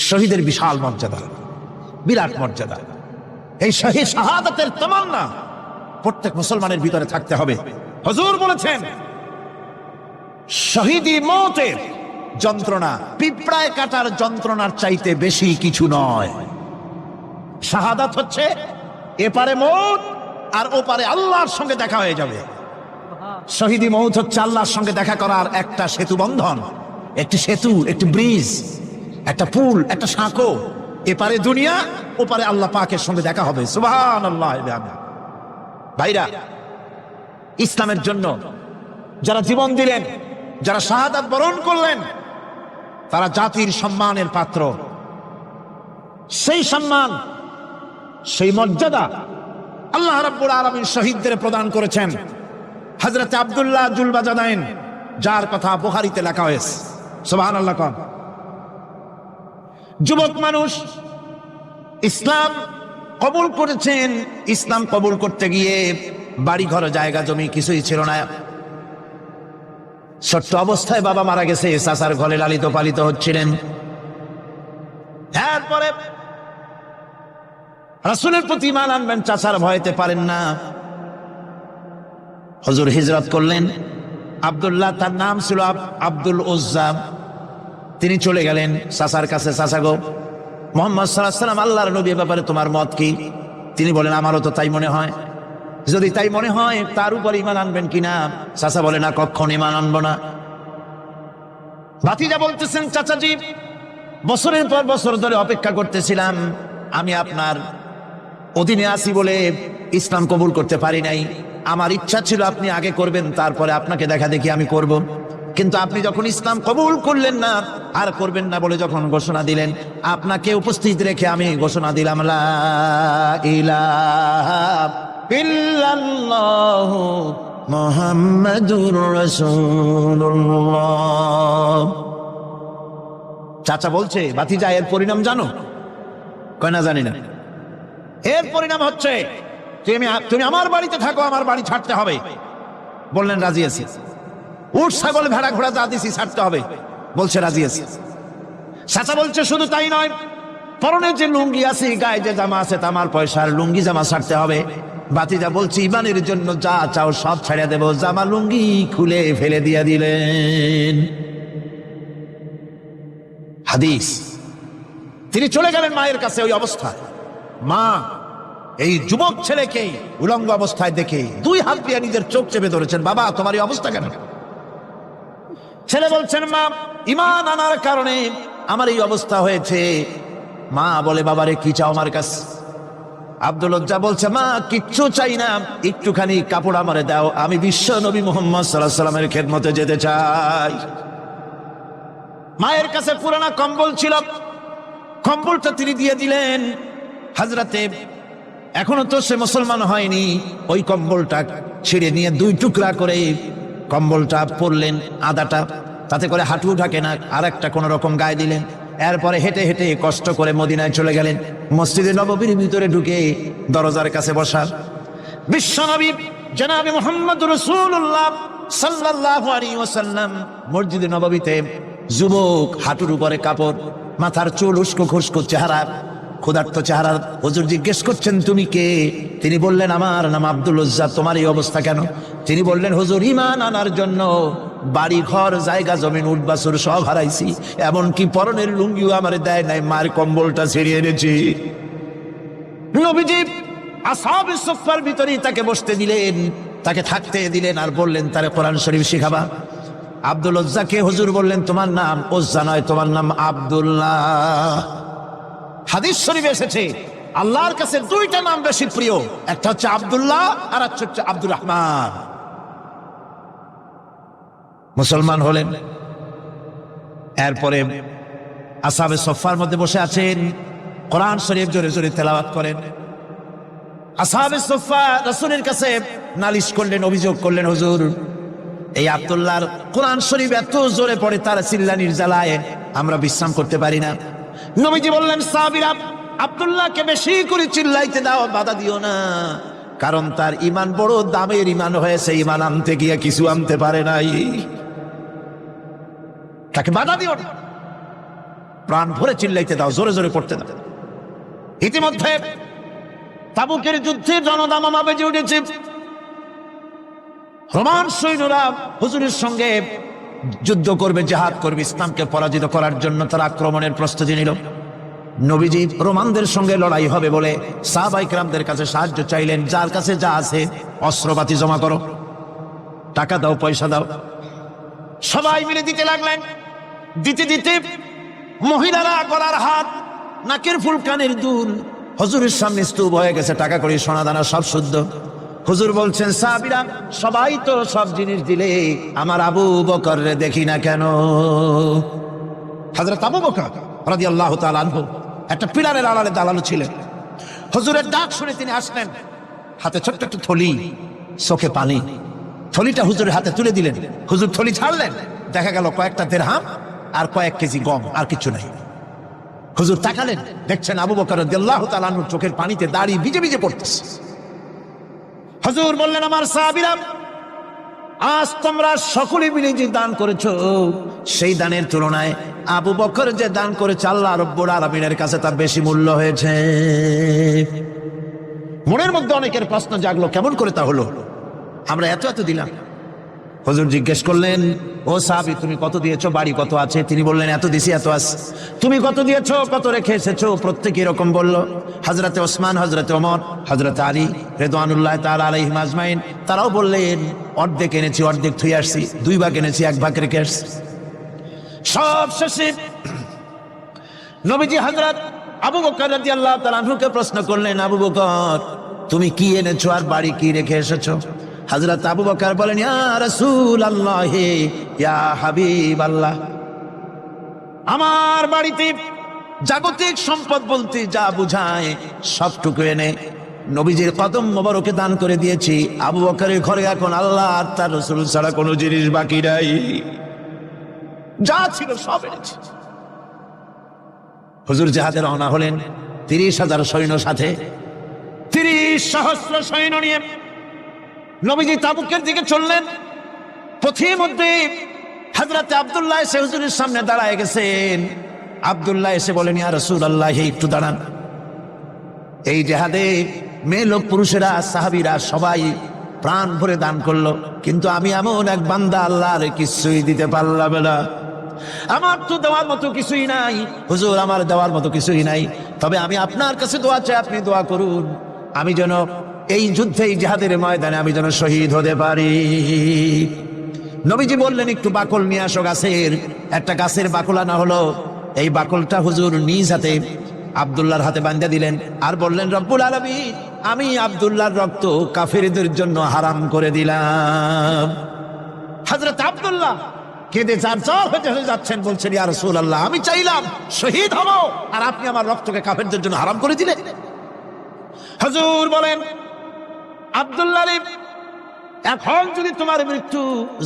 শহীদের বিশাল মর্যাদা, বিরাট মর্যাদা। এই শহীদ শাহাদাতের তামান্না প্রত্যেক মুসলমানের ভিতরে থাকতে হবে। হুজুর বলেছেন, শহীদি মওতের যন্ত্রণা পিঁপড়ায় কাটার যন্ত্রণার চাইতে বেশি কিছু নয়। শাহাদাত হচ্ছে এপারে মওত আর ওপারে আল্লাহর সঙ্গে দেখা হয়ে যাবে। শহীদি মওত হচ্ছে আল্লাহর সঙ্গে দেখা করার একটা সেতু বন্ধন, একটি সেতু, একটি ব্রিজ, একটা পুল, একটা সাঁকো। এপারে দুনিয়া, ওপারে আল্লাহ পাকের সঙ্গে দেখা হবে। সুবহানাল্লাহ। ভাইরা, ইসলামের জন্য যারা জীবন দিলেন, যারা শাহাদাত বরণ করলেন, তারা জাতির সম্মানের পাত্র। সেই সম্মান, সেই মর্যাদা আল্লাহ রাব্বুল আলামিন শহীদদের প্রদান করেছেন। হযরত আব্দুল্লাহ জুলবাজাদাইন, যার কথা বুখারীতে লেখা হয়েছে, সুবহানাল্লাহ। যুবক মানুষ ইসলাম কবুল করেছেন। ইসলাম কবুল করতে গিয়ে বাড়ি ঘর, জায়গা জমি কিছুই ছিল না। ছোট্ট অবস্থায় বাবা মারা গেছে, চাচার ঘরে লালিত পালিত হচ্ছিলেন। এরপরে রাসূলের প্রতি ঈমান আনবেন, চাচার ভয়তে পারেন না। হুজুর হিজরত করলেন। আব্দুল্লাহ, তার নাম ছিল আব্দুল উজ্জা। তিনি চলে গেলেন চাচার কাছে। চাচা গো, মুহাম্মদ সাল্লাল্লাহু আলাইহি ওয়াসাল্লাম আল্লাহর নবী, ব্যাপারে তোমার মত কি? তিনি বলেন, আমারও তো তাই মনে হয়। যদি তাই মনে হয়, তার উপর ঈমান আনবেন কিনা? চাচা বলে, না, কখনো ঈমান আনবো না। ভাতিজা বলতেছেন, চাচাজি, বছরের পর বছর ধরে অপেক্ষা করতেছিলাম, আমি আপনার অধীনে আছি বলে ইসলাম কবুল করতে পারি নাই। আমার ইচ্ছা ছিল আপনি আগে করবেন, তারপরে আপনাকে দেখা দেখি আমি করব। কিন্তু আপনি যখন ইসলাম কবুল করলেন না, আর করবেন না বলে যখন ঘোষণা দিলেন, আপনাকে উপস্থিত রেখে আমি ঘোষণা দিলাম, লা ইলাহা ইল্লাল্লাহু মুহাম্মাদুর রাসূলুল্লাহ। চাচা বলছে, ভাতিজা, এর পরিণাম জানো? কয় না, জানি না। এর পরিণাম হচ্ছে তুমি আমার বাড়িতে থাকো, আমার বাড়ি ছাড়তে হবে। বললেন, রাজি আছি। উট, ছাগল, ভেড়া, ঘোড়া যা দিছি ছাড়তে হবে। বলছে, রাজি আছি। চাচা বলছে, শুধু তাই নয়, পরনে যে লুঙ্গি আছে, গায়ে যে জামা আছে, তামার পয়সার লুঙ্গি জামা ছাড়তে হবে। ভাতিজা বলছে, ঈমানের জন্য যা চাও সব ছাড়িয়ে দেব। জামা লুঙ্গি খুলে ফেলে দিয়ে দিলেন। হাদিস। তিনি চলে গেলেন মায়ের কাছে। ওই অবস্থায় মা এই যুবক ছেলেকে উলঙ্গ অবস্থায় দেখে 2 হাত দিয়ে নিজের চোখ চেপে ধরেছেন। বাবা, তোমার এই অবস্থা কেন? ছেলে বলছেন, মা, ঈমান আনার কারণে আমার এই অবস্থা হয়েছে। মা বলে, বাবারে কি চাও আমার কাছে? আব্দুল লজ্জা বলছে, মা কিচ্ছু চাই না, একটুখানি কাপড় আমারে দাও, আমি বিশ্ব নবী মুহাম্মদ সাল্লাল্লাহু আলাইহি ওয়াসাল্লামের খেদমতে যেতে চাই। মায়ের কাছে পুরানা কম্বল ছিল, কম্বলটা তিনি দিয়ে দিলেন। হযরতে এখনো তো সে মুসলমান হয়নি, ওই কম্বলটা ছিঁড়ে নিয়ে দুই টুকরা করে কম্বলটা পরলেন, আদাটা তাতে করে হাঁটু ঢাকে না, আর একটা কোন রকম গায়ে দিলেন। এরপরে হেঁটে হেঁটে কষ্ট করে মদিনায় চলে গেলেন। মসজিদে নববীর ভিতরে ঢুকে দরজার কাছে বসা বিশ্বনবী জনাবে মুহাম্মদ রাসূলুল্লাহ সাল্লাল্লাহু আলাইহি ওয়াসাল্লাম মসজিদে নববীতে, যুবক, হাঁটুর উপরে কাপড়, মাথার চুল, উস্কো খুস্কো চেহারা, ক্ষুধার্ত চেহারা। হুজুর জিজ্ঞেস করছেন, তুমি কে? তিনি বললেন, আমার নাম আব্দুল উজ্জা। তোমার এই অবস্থা কেন? তিনি বললেন, হুজুর ঈমান আনার জন্য বাড়ি ঘর জায়গা জমিন উট বাছুর সব হারাইছি, এমনকি পরনের লুঙ্গিও আমারে দেয় নাই, মার কম্বলটা ছিঁড়িয়ে এনেছি। নবীজি আসহাবে সুফফার ভিতরেই তাকে বসতে দিলেন, তাকে থাকতে দিলেন, আর বললেন তারে কোরআন শরীফ শিখাবা। আব্দুল উজ্জাকে হুজুর বললেন, তোমার নাম উজ্জা নয়, তোমার নাম আব্দুল্লাহ। হাদিস শরীফে এসেছে আল্লাহর কাছে দুইটা নাম বেশি প্রিয়, একটা হচ্ছে আব্দুল্লাহ আর একটা হচ্ছে আব্দুর রহমান। মুসলমান হলেন। এরপরে আসহাবে সুফফার মধ্যে বসে আছেন, কোরআন শরীফ জোরে জোরে তেলাওয়াত করেন। আসহাবে সুফফা রাসূলের কাছে নালিশ করলেন, অভিযোগ করলেন, হুজুর এই আব্দুল্লাহর কোরআন শরীফ এত জোরে পড়ে, তার চিল্লানির জ্বালায় আমরা বিশ্রাম করতে পারি না। নবীজি বললেন, সাহাবীরা আব্দুল্লাহকে বেশি করে চিল্লাইতে দাও, বাধা দিও না, কারণ তার ঈমান বড় দামের ঈমান হয়েছে, ঈমান আনতে গিয়ে কিছু আনতে পারে নাই, তাকে বাধা দিও না, প্রাণ ভরে চিল্লাইতে দাও, জোরে জোরে পড়তে দাও। ইতিমধ্যে তাবুকের যুদ্ধে জনদামামা বেজে উঠেছে। রোমান সৈন্যরা হুজুরের সঙ্গে যুদ্ধ করবে, জিহাদ করবে, ইসলামকে পরাজিত করার জন্য তারা আক্রমণের প্রস্তুতি নিল। নবীজি রোমানদের সঙ্গে লড়াই হবে বলে সাহাবায়ে কেরামদের কাছে সাহায্য চাইলেন, যার কাছে যা আছে অস্ত্রপাতি জমা করো, টাকা দাও, পয়সা দাও। সবাই মিলে দিতে লাগলেন। দিতে দিতে মহিলারা গলার হাত, নাকের ফুল, কানের দুল হুজুরের সামনে স্তূপ হয়ে গেছে, টাকা কড়ি, সোনা দানা সব শুদ্ধ। হুজুর বলছেন, সাহাবীরা সবাই তো সব জিনিস দিলে, আমার আবু বকর রে দেখি না কেন? হযরত আবু বকর রাদিয়াল্লাহু তাআলা আনহু একটা পিলারের আড়ালে দাঁড়ানো ছিলেন। হুজুরের ডাক শুনে তিনি আসলেন, হাতে ছোট্ট একটা থলি, চোখে পানি। থলিটা হুজুরের হাতে তুলে দিলেন। হুজুর থলি ছাড়লেন, দেখা গেল কয়েকটা দিরহাম আর কয়েক কেজি গম, আর কিছু নাই। হুজুর তাকালেন, দেখছেন আবু বকর রাদিয়াল্লাহু তাআলা আনহুর চোখের পানিতে দাড়ি ভিজে ভিজে পড়তেছে। হুজুর বললেন, আমার সাহাবীরা আজ তোমরা সকলে মিলে যে দান করেছো, সেই দানের তুলনায় আবু বকর যে দান করেছে আল্লাহ রাব্বুল আলামিনের কাছে তার বেশি মূল্য হয়েছে। মনের মধ্যে অনেকের প্রশ্ন জাগলো, কেমন করে তা হলো? আমরা এত এত দিলাম। হুজুর জিজ্ঞেস করলেন, ও সাহাবী তুমি কত দিয়েছো, বাড়ি কত আছে? তিনি বললেন, এত দিছি, এত আছে। তুমি কত দিয়েছো, কত রেখে এসেছো? প্রত্যেকে এরকম বলল। হযরতে ওসমান, হযরতে ওমর, হযরতে আলী রিদওয়ানুল্লাহ তাআলা আলাইহিম আজমাইন তারাও বললেন, অর্ধেক এনেছি, অর্ধেক থুই আসছি, 2 ভাগ এনেছি, 1 ভাগ রেখে আসছি। সব শেষে নবীজি হযরত আবু বকর রাদিয়াল্লাহু তাআলা আনহুকে প্রশ্ন করলেন, আবু বকর তুমি কি এনেছো আর বাড়ি কি রেখে এসেছো? হযরত আবু বকর বলেন, ইয়া রাসূলুল্লাহ, ইয়া হাবিবাল্লাহ, আমার বাড়িতে জাগতিক সম্পদ বলতে যা বুঝায় সবটুকু এনে নবীজির কদম মোবারকে দান করে দিয়েছি। আবু বকরের ঘরে এখন আল্লাহ আর তার রাসূল ছাড়া কোনো জিনিস বাকি নাই, যা ছিল সব এনেছি। হুজুর জিহাদে রওনা হলেন 30,000 সৈন্য সাথে, 30 সহস্র সৈন্য নিয়ে নবীজি তাবুকের দিকে চললেন। পথের মধ্যে হযরত আব্দুল্লাহ এসে হুজুরের সামনে দাঁড়ায় গেছেন। আব্দুল্লাহ এসে বলেন, ইয়া রাসূলুল্লাহ, একটু দাঁড়ান। এই জিহাদে মেয়ে লোক পুরুষেরা সাহাবীরা সবাই প্রাণ ভরে দান করলো, কিন্তু আমি এমন এক বান্দা, আল্লাহর কিছুই দিতে পারলাম না। আমার তো দেওয়ার মতো কিছুই নাই হুজুর, আমার দেওয়ার মতো কিছুই নাই। তবে আমি আপনার কাছে দোয়া চাই, আপনি দোয়া করুন, আমি যেন এই যুদ্ধে, এই জিহাদের ময়দানে আমি যেন শহীদ হতে পারি। নবীজি বললেন, একটু বাকল নিয়ে আসো গাছের। একটা গাছের বাকল আনা হলো। এই বাকলটা হুজুর নিজ হাতে আব্দুল্লাহর হাতে বাঁধা দিলেন আর বললেন, রব্বুল আলামিন, আমি আব্দুল্লাহর রক্ত কাফিরদের জন্য হারাম করে দিলাম। হযরত আব্দুল্লাহ কেঁদে চারচার হয়ে যাচ্ছেন, বলছেন, ইয়া রাসূলুল্লাহ, আমি চাইলাম শহীদ হব, আর আপনি আমার রক্তকে কাফেরদের জন্য হারাম করে দিলেন। হুজুর বলেন, আব্দুল্লাহ রে, এখন যদি তোমার মৃত্যু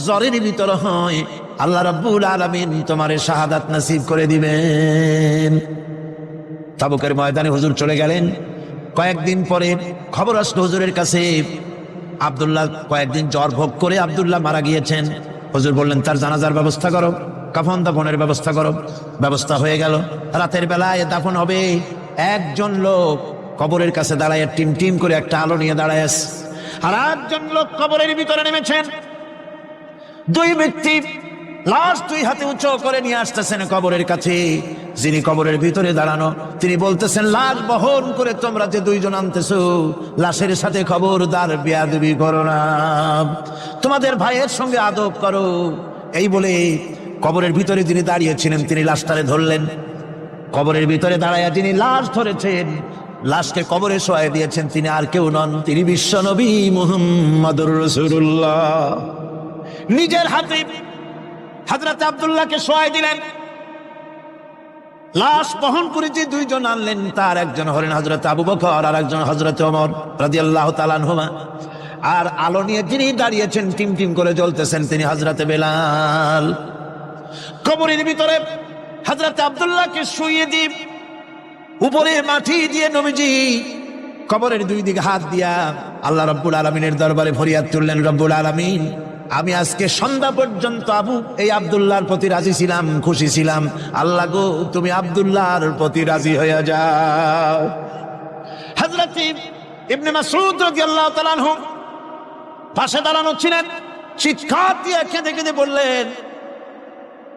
জ্বরের ভিতর হয়, আল্লাহ রাব্বুল আলামিন তোমার শাহাদাত নসিব করে দিবেন। তাবুকের ময়দানে হুজুর চলে গেলেন। কয়েকদিন পরে খবর আসলো হুজুরের কাছে, আব্দুল্লাহ কয়েকদিন জ্বর ভোগ করে আব্দুল্লাহ মারা গিয়েছেন। হুজুর বললেন, তার জানাজার ব্যবস্থা করো, কাফন দাফনের ব্যবস্থা করো। ব্যবস্থা হয়ে গেল। রাতের বেলায় দাফন হবে। একজন লোক কবরের কাছে দাঁড়ায় টিম টিম করে একটা আলো নিয়ে দাঁড়ায় আছে, আর একজন লোক কবরের ভিতরে নেমেছেন। দুই ব্যক্তি লাশ দুই হাতে উঁচু করে নিয়ে আসতেছেন কবরের কাছে। যিনি কবরের ভিতরে দাঁড়ানো, তিনি বলতেছেন, লাশ বহন করে তোমরা যে দুইজন আনতেছো, লাশের সাথে খবরদার বেয়াদবি করো না, তোমাদের ভাইয়ের সঙ্গে আদব করো। এই বলে কবরের ভিতরে যিনি দাঁড়িয়েছিলেন, তিনি লাশটারে ধরলেন। কবরের ভিতরে দাঁড়াইয়া যিনি লাশ ধরেছেন, লাশকে কবরে শোয়াই দিয়েছেন, তিনি আর কেউ নন, তিনি বিশ্ব নবী মুহাম্মদুর রাসূলুল্লাহ। নিজের হাতে হযরত আব্দুল্লাহকে শোয়াই দিলেন। লাশ বহন করে যে দুইজন আনলেন, তার একজন হলেন হযরত আবু বকর, আর একজন হযরত ওমর রাদিয়াল্লাহু তাআলা আনহুমা। আর আলো নিয়ে যিনি দাঁড়িয়েছেন, টিম টিম করে জ্বলতেছেন, তিনি হযরত বেলাল। কবরের ভিতরে হযরত আব্দুল্লাহকে শুইয়ে দিয়ে উপরে মাটি দিয়ে নবীজি কবরের দুই দিকে হাত দিয়া আল্লাহ রাব্বুল আলামিনের দরবারে ফরিয়াদ তুললেন, রব্বুল আলামিন, আমি আজকে সন্ধ্যা পর্যন্ত এই আব্দুল্লাহর প্রতি রাজি ছিলাম, খুশি ছিলাম। আল্লাহ গো, তুমি আব্দুল্লাহর প্রতি রাজি হয়ে যাও। হযরত ইবনে মাসউদ রাদিয়াল্লাহু তাআলা আনহু পাশে দাঁড়ানো ছিলেন। চিৎকার দিয়ে কেঁদে কেঁদে বললেন,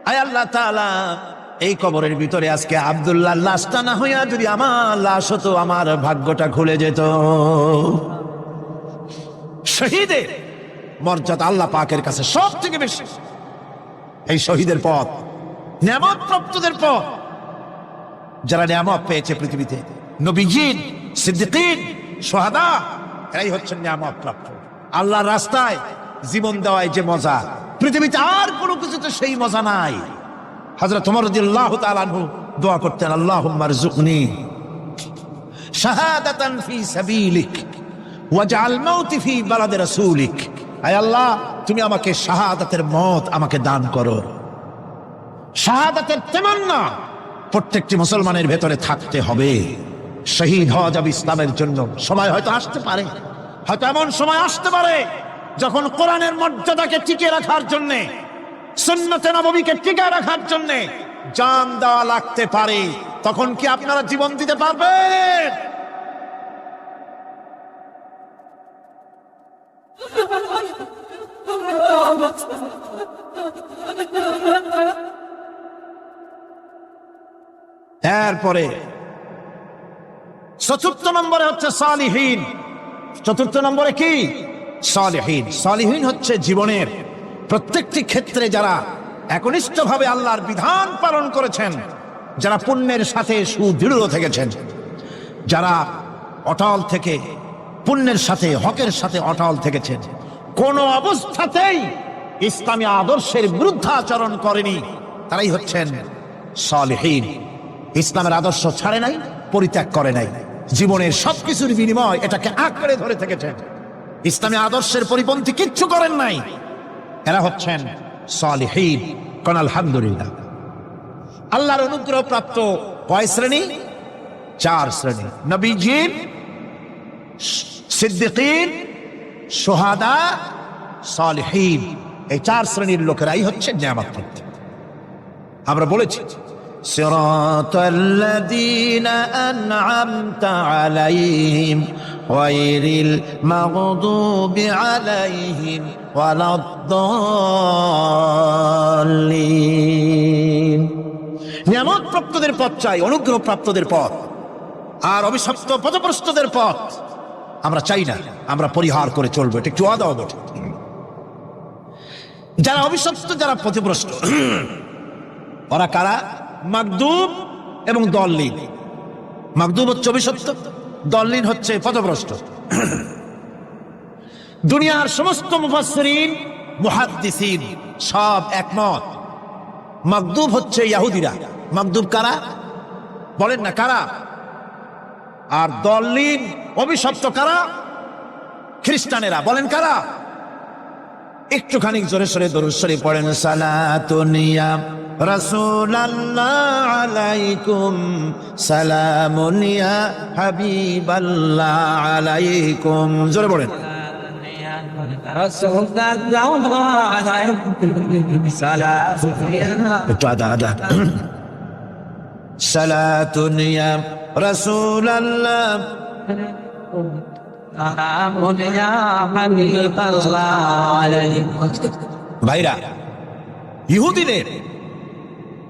আয় আল্লাহ তাআলা, এই কবরের ভিতরে আজকে আব্দুল্লাহর লাশটা না হইয়া যদি আমার লাশ হতো, আমার ভাগ্যটা খুলে যেত। শহীদের মর্যাদা আল্লাহ পাকের কাছে সব থেকে বেশি। এই শহীদের পথ নিয়ামত প্রাপ্তদের পথ। যারা নিয়ামত পেয়েছে পৃথিবীতে, নবীগণ, সিদ্দিকীন, শুহাদা, এরাই হচ্ছেন নিয়ামত প্রাপ্ত। আল্লাহর রাস্তায় জীবন দেওয়ায় যে মজা, পৃথিবীতে আর কোনো কিছুতে সেই মজা নাই। হযরত ওমর রাদিয়াল্লাহু তাআলা আনহু দোয়া করতেন, আল্লাহুম্মা রযুকনি শাহাদাতান ফি সাবিলিক ওয়াজআল মাউতি ফি বালাদি রাসূলিক। আয় আল্লাহ, তুমি আমাকে শাহাদাতের মত আমাকে দান করো। শাহাদাতের তামান্না প্রত্যেকটি মুসলমানের ভেতরে থাকতে হবে। শহীদ হওয়া যাবে ইসলামের জন্য। সময় হয়তো আসতে পারে, হয়তো এমন সময় আসতে পারে যখন কোরআনের মর্যাদাকে টিকে রাখার জন্যে, সুন্নতে নববীকে টিকে রাখার জন্যে জান দেওয়া লাগতে পারে। তখন কি আপনারা জীবন দিতে পারবেন? এরপরে চতুর্থ নম্বরে হচ্ছে সালিহীন। চতুর্থ নম্বরে কি? সালিহীন। সালিহীন হচ্ছে জীবনের প্রত্যেকটি ক্ষেত্রে যারা একনিষ্ঠভাবে আল্লাহর বিধান পালন করেছেন, যারা পুণ্যের সাথে সুদৃঢ় থেকেছেন, যারা অটল থেকে পুণ্যের সাথে হকের সাথে অটল থেকেছেন, কোন অবস্থাতেই ইসলামী আদর্শের বিরুদ্ধাচরণ করেনি, তারাই হচ্ছেন সালিহীন। ইসলামের আদর্শ ছাড়ে নাই, পরিত্যাগ করে নাই, জীবনের সবকিছুর বিনিময় এটাকে আঁকড়ে ধরে থেকেছেন, ইসলামী আদর্শের পরিপন্থী কিচ্ছু করেন নাই। এরা হচ্ছেন সালিহীন। কোন আলহামদুলিল্লাহ। আল্লাহর অনুগ্রহ প্রাপ্ত কয় শ্রেণী? 4 শ্রেণী। নবীজিন, সিদ্দিকীন, শুহাদা, সালিহীন। এই 4 শ্রেণীর লোকেরাই হচ্ছে নিয়ামত প্রাপ্ত। আমরা বলেছি, সিরাতাল্লাযীনা আন'আমতা আলাইহিম গায়রিল মাগদুবি আলাইহিম ওয়ালাদ-দাল্লিন। নিয়ামত প্রাপ্তদের পথ চাই, অনুগ্রহ প্রাপ্তদের পথ, আর অভিশপ্ত পথভ্রষ্টদের পথ আমরা চাই না, আমরা পরিহার করে চলবো। এটা একটু আদাও বটে। যারা অভিশপ্ত, যারা পথভ্রষ্ট, ওরা কারা? মাগদুব এবং দল্লিন। মাগদুব হচ্ছে অভিশপ্ত, দল্লিন হচ্ছে পথভ্রষ্ট। দুনিয়ার সমস্ত মুফাসসিরিন মুহাদ্দিসিন সব একমত, মাগদুব হচ্ছে ইহুদিরা। মাগদুব কারা বলেন না, কারা? আর দল্লিন অভিশপ্ত কারা? খ্রিস্টানেরা। বলেন কারা? একটুখানি জোরে সোরে দরুদ শরীফ পড়েন। সালাতুন ইয়া রাসূলুল্লাহ আলাইকুম, সালামুন ইয়া হাবিবাল্লাহ আলাইকুম। জোরে পড়েন। একটু আদা আদা। সালাতুন ইয়া রাসূলুল্লাহ ভাইরা, ইহুদিদের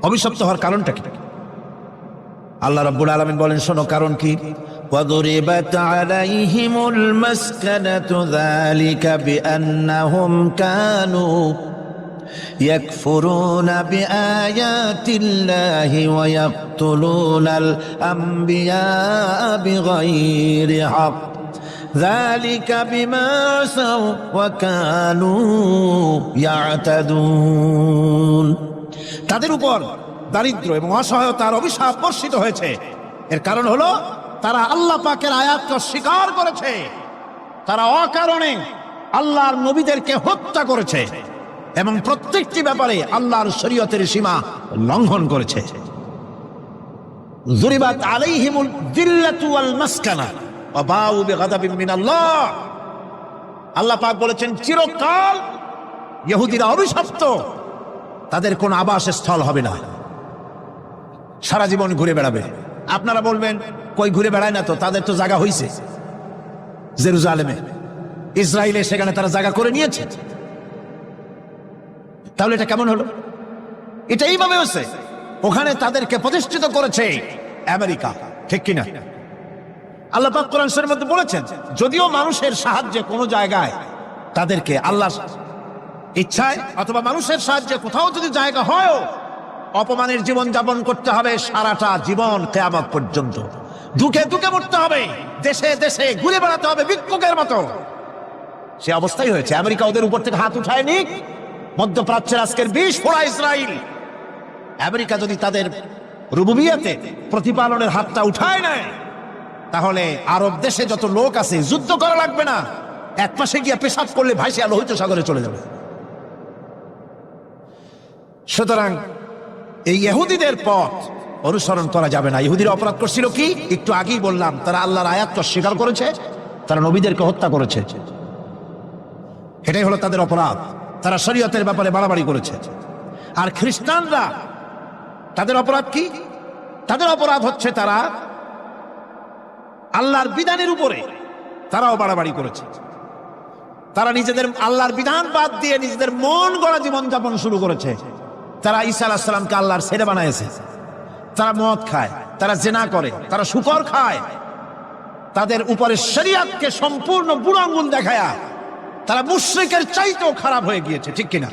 অভিশপ্ত হওয়ার কারণটা কি? আল্লাহ রাব্বুল আলামিন বলেন, শোনো কারণ কি। وَضُرِبَتْ عَلَيْهِمُ الْمَسْكَنَةُ ذَلِكَ بِأَنَّهُمْ كَانُوا يَكْفُرُونَ بِآيَاتِ اللَّهِ وَيَقْتُلُونَ الْأَنْبِيَاءَ بِغَيْرِ حَقٍّ ذَلِكَ بِمَا عَصَوْا وَكَانُوا يَعْتَدُونَ। তাদের উপর দারিদ্র এবং অসহায়তার অভিশাপ বর্ষিত হয়েছে। এর কারণ হলো তারা আল্লাহ পাকের আয়াতকে অস্বীকার করেছে, তারা অকারণে আল্লাহর নবীদেরকে হত্যা করেছে এবং প্রত্যেকটি ব্যাপারে আল্লাহর শরীয়তের সীমা লঙ্ঘন করেছে। যুরিবাত আলাইহিমুল যিল্লাতু ওয়াল মাসকানা ওয়া বাউ বিগাদাবিন মিনাল্লাহ। আল্লাহ পাক বলেছেন, চিরকাল ইহুদিরা অভিশপ্ত, তাদের কোন আবাসস্থল হবে না, সারা জীবন ঘুরে বেড়াবে। আপনারা বলবেন, কই ঘুরে বেড়ায় না তো, তাদের তো জায়গা হইছে জেরুজালেমে, ইসরায়েলে, সেখানে তারা জায়গা করে নিয়েছে। তাহলে এটা কেমন হলো? এটা এইভাবে হচ্ছে, ওখানে তাদেরকে প্রতিষ্ঠিত করেছে আমেরিকা, ঠিক কিনা? আল্লাহ পাক কোরআন শরীফের মধ্যে বলেছেন, যদিও মানুষের সাহায্যে কোনো জায়গায় তাদেরকে আল্লাহর ইচ্ছায় অথবা মানুষের সাহায্যে কোথাও যদি জায়গা হয়, অপমানের জীবন যাপন করতে হবে সারাটা জীবন, কিয়ামত পর্যন্ত দুঃখে দুঃখে মরতে হবে, দেশে দেশে ঘুরে বেড়াতে হবে ভিক্ষুকের মতো। সে অবস্থাই হয়েছে। আমেরিকা ওদের উপর থেকে হাত উঠায় নিক, মধ্যপ্রাচ্যের আজকের 20 ফোড়া ইসরায়েল, আমেরিকা যদি তাদের রুবুবিয়াতে প্রতিপালনের হাতটা উঠায় নেয়, তাহলে আরব দেশে যত লোক আছে যুদ্ধ করা লাগবে না, এক পাশে গিয়ে পেশাব করলে ভাইসে লোহিত সাগরে চলে যাবে। সুতরাং এই ইহুদিদের পথ অনুসরণ করা যাবে না। ইহুদিরা অপরাধ করছিল কি? একটু আগেই বললাম, তারা আল্লাহর আয়াতকে অস্বীকার করেছে, তারা নবীদেরকে হত্যা করেছে, এটাই হলো তাদের অপরাধ। তারা শরীয়তের ব্যাপারে বাড়াবাড়ি করেছে। আর খ্রিস্টানরা, তাদের অপরাধ কি? তাদের অপরাধ হচ্ছে তারা আল্লাহর বিধানের উপরে তারাও বাড়াবাড়ি করেছে। তারা নিজেদের আল্লাহর বিধান বাদ দিয়ে নিজেদের মন গড়া জীবন যাপন শুরু করেছে। তারা ঈসা আলাইহিস সালামকে আল্লাহর ছেলে বানাইছে। তারা মদ খায়, তারা জিনা করে, তারা শুকর খায়, তাদের উপরে শরীয়তকে সম্পূর্ণ বুড়ো আঙ্গুল দেখায়া তারা মুশরিকের চাইতেও খারাপ হয়ে গিয়েছে, ঠিক কিনা?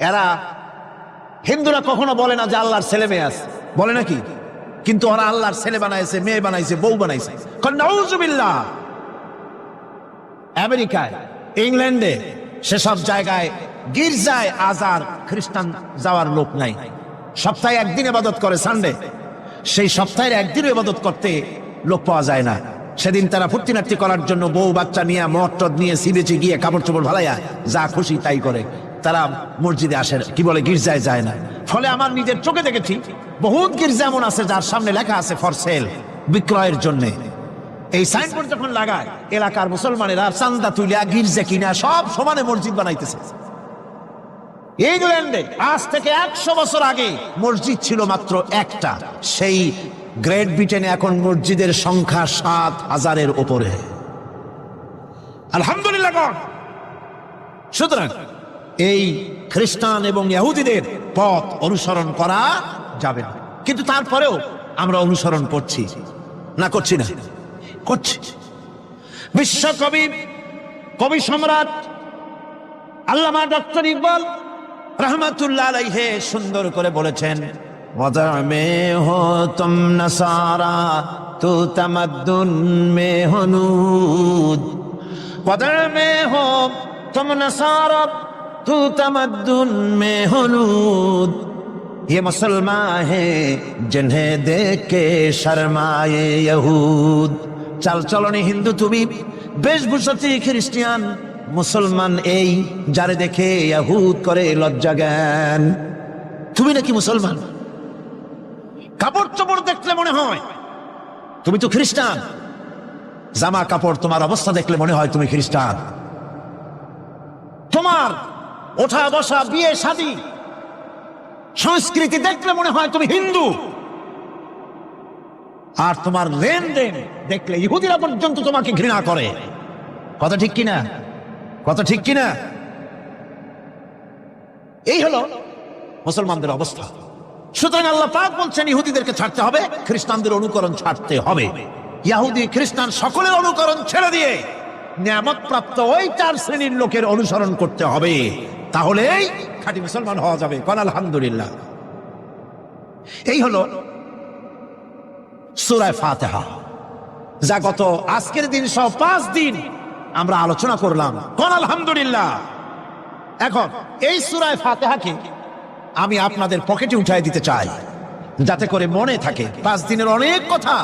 এরা হিন্দুরা কখনো বলে না যে আল্লাহর ছেলে মেয়ে আছে, বলে নাকি? কিন্তু ওরা আল্লাহর ছেলে বানাইছে, মেয়ে বানাইছে, বউ বানাইছে। নাউযুবিল্লাহ। আমেরিকায়, ইংল্যান্ডে, সেসব জায়গায় গির্জায় আজ আর খ্রিস্টান যাওয়ার লোক নাই। সপ্তাহে একদিন ইবাদত করে, সানডে। সেই সপ্তাহের একদিনও ইবাদত করতে লোক পাওয়া যায় না। সেদিন তারা ফুর্তি নাট্য করার জন্য বউ বাচ্চা নিয়ে, মদ টদ নিয়ে, সিবেচে গিয়ে কাপড় চোপড় ভালাইয়া যা খুশি তাই করে। তারা মসজিদে আসে, কি বলে, গির্জায় যায় না। ফলে আমার নিজের চোখে দেখেছি বহুত গির্জা এমন আছে যার সামনে লেখা আছে ফর সেল, বিক্রয়ের জন্য। এই সাইনবোর্ড যখন লাগায়, এলাকার মুসলমানেরা চান্দা তুলিয়া গির্জা কিনা সব সমানে মসজিদ বানাইতেছে। ইংল্যান্ডে আজ থেকে 100 বছর আগে মসজিদ ছিল মাত্র একটা। সেই গ্রেট ব্রিটেনে এখন মসজিদের সংখ্যা 7000-এর উপরে। আলহামদুলিল্লাহ। সুতরাং এই খ্রিস্টান এবং ইহুদিদের পথ অনুসরণ করা যাবে না। কিন্তু তারপরেও আমরা অনুসরণ করছি না, করছি না? করছি। বিশ্বকবি, কবি সম্রাট আল্লামা ডক্টর ইকবাল रहमतुल्लाह अलैहि সুন্দর করে বলেছেন, वज़अ में हो तुम नसारा तू तमद्दुन में हो नूद, वज़अ में हो तुम नसारा तू तमद्दुन में हो नूद, ये मुसलमान है जिन्हें देख के शर्माए यहूद। চাল চলনে হিন্দু তুমি, বেশভূষাতে খ্রিস্টান, মুসলমান এই যারে দেখে ইহুদ করে লজ্জা জ্ঞান। তুমি নাকি মুসলমান? কাপড় চোপড় দেখলে মনে হয় তুমি তো খ্রিস্টান, জামা কাপড় তোমার অবস্থা দেখলে মনে হয় তুমি খ্রিস্টান, তোমার ওঠা বসা বিয়ে শাদী সংস্কৃতি দেখলে মনে হয় তুমি হিন্দু, আর তোমার লেনদেন দেখলে ইহুদিরা পর্যন্ত তোমাকে ঘৃণা করে। কথা ঠিক কিনা? কথা ঠিক কিনা? এই হলো মুসলমানদের অবস্থা। সুতরাং আল্লাহ পাক বলছেন ইহুদিদেরকে ছাড়তে হবে, খ্রিস্টানদের অনুকরণ ছাড়তে হবে। ইহুদি খ্রিস্টান সকলের অনুকরণ ছেড়ে দিয়ে নিয়ামত প্রাপ্ত ওই 4 শ্রেণীর লোকের অনুসরণ করতে হবে, তাহলেই খাঁটি মুসলমান হওয়া যাবে। কোন আলহামদুলিল্লাহ। এই হলো সূরা ফাতিহা, যা গত আজকের দিন সহ 5 দিন আমরা আলোচনা করলাম। কোন আলহামদুলিল্লাহ। এখন এই সূরা ফাতিহাকে আমি আপনাদের পকেটে উঠাই দিতে চাই, যাতে করে মনে থাকে। 5 দিনের অনেক কথা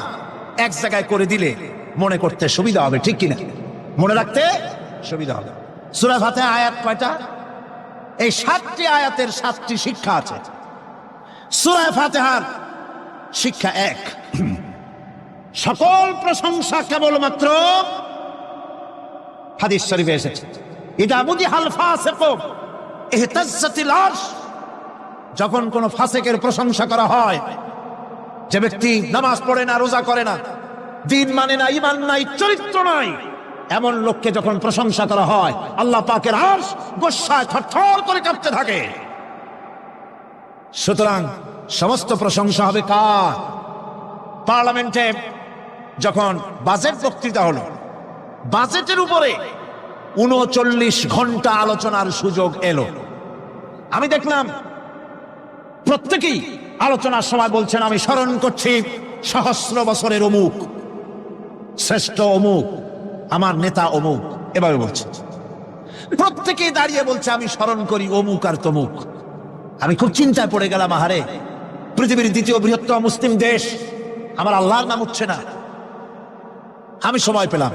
এক জায়গায় করে দিলে মনে করতে সুবিধা হবে, ঠিক কিনা? মনে রাখতে সুবিধা হবে। সূরা ফাতিহা আয়াত কয়টা? এই 7টি আয়াতের 7টি শিক্ষা আছে। সূরা ফাতিহার শিক্ষা 1, সকল প্রশংসা কেবলমাত্র, হাদিস শরীফে এসেছে, ইদা মুদিহাল ফাসিকু ইহতাজ্জাতিল আরশ, যখন কোন ফাসিকের প্রশংসা করা হয়, যে ব্যক্তি নামাজ পড়ে না, রোজা করে না, দিন মানে না, ঈমান নাই, চরিত্র নাই, এমন লোককে যখন প্রশংসা করা হয়, আল্লাহ পাকের আরশ গোসায় থরথর করে কাঁপতে থাকে। সুতরাং সমস্ত প্রশংসা হবে কার? পার্লামেন্টে যখন বাজেট বক্তৃতা হলো, বাজেটের উপরে 39 ঘন্টা আলোচনার সুযোগ এলো। আমি দেখলাম প্রত্যেকেই আলোচনার সময় বলছেন, আমি স্মরণ করছি সহস্র বছরের অমুক, শ্রেষ্ঠ অমুক, আমার নেতা অমুক, এভাবে বলছে। প্রত্যেকেই দাঁড়িয়ে বলছে, আমি স্মরণ করি অমুক আর তমুক। আমি খুব চিন্তায় পড়ে গেলাম, আহারে, পৃথিবীর 2য় বৃহত্তম মুসলিম দেশ, আমার আল্লাহর নাম উঠছে না। আমি সময় পেলাম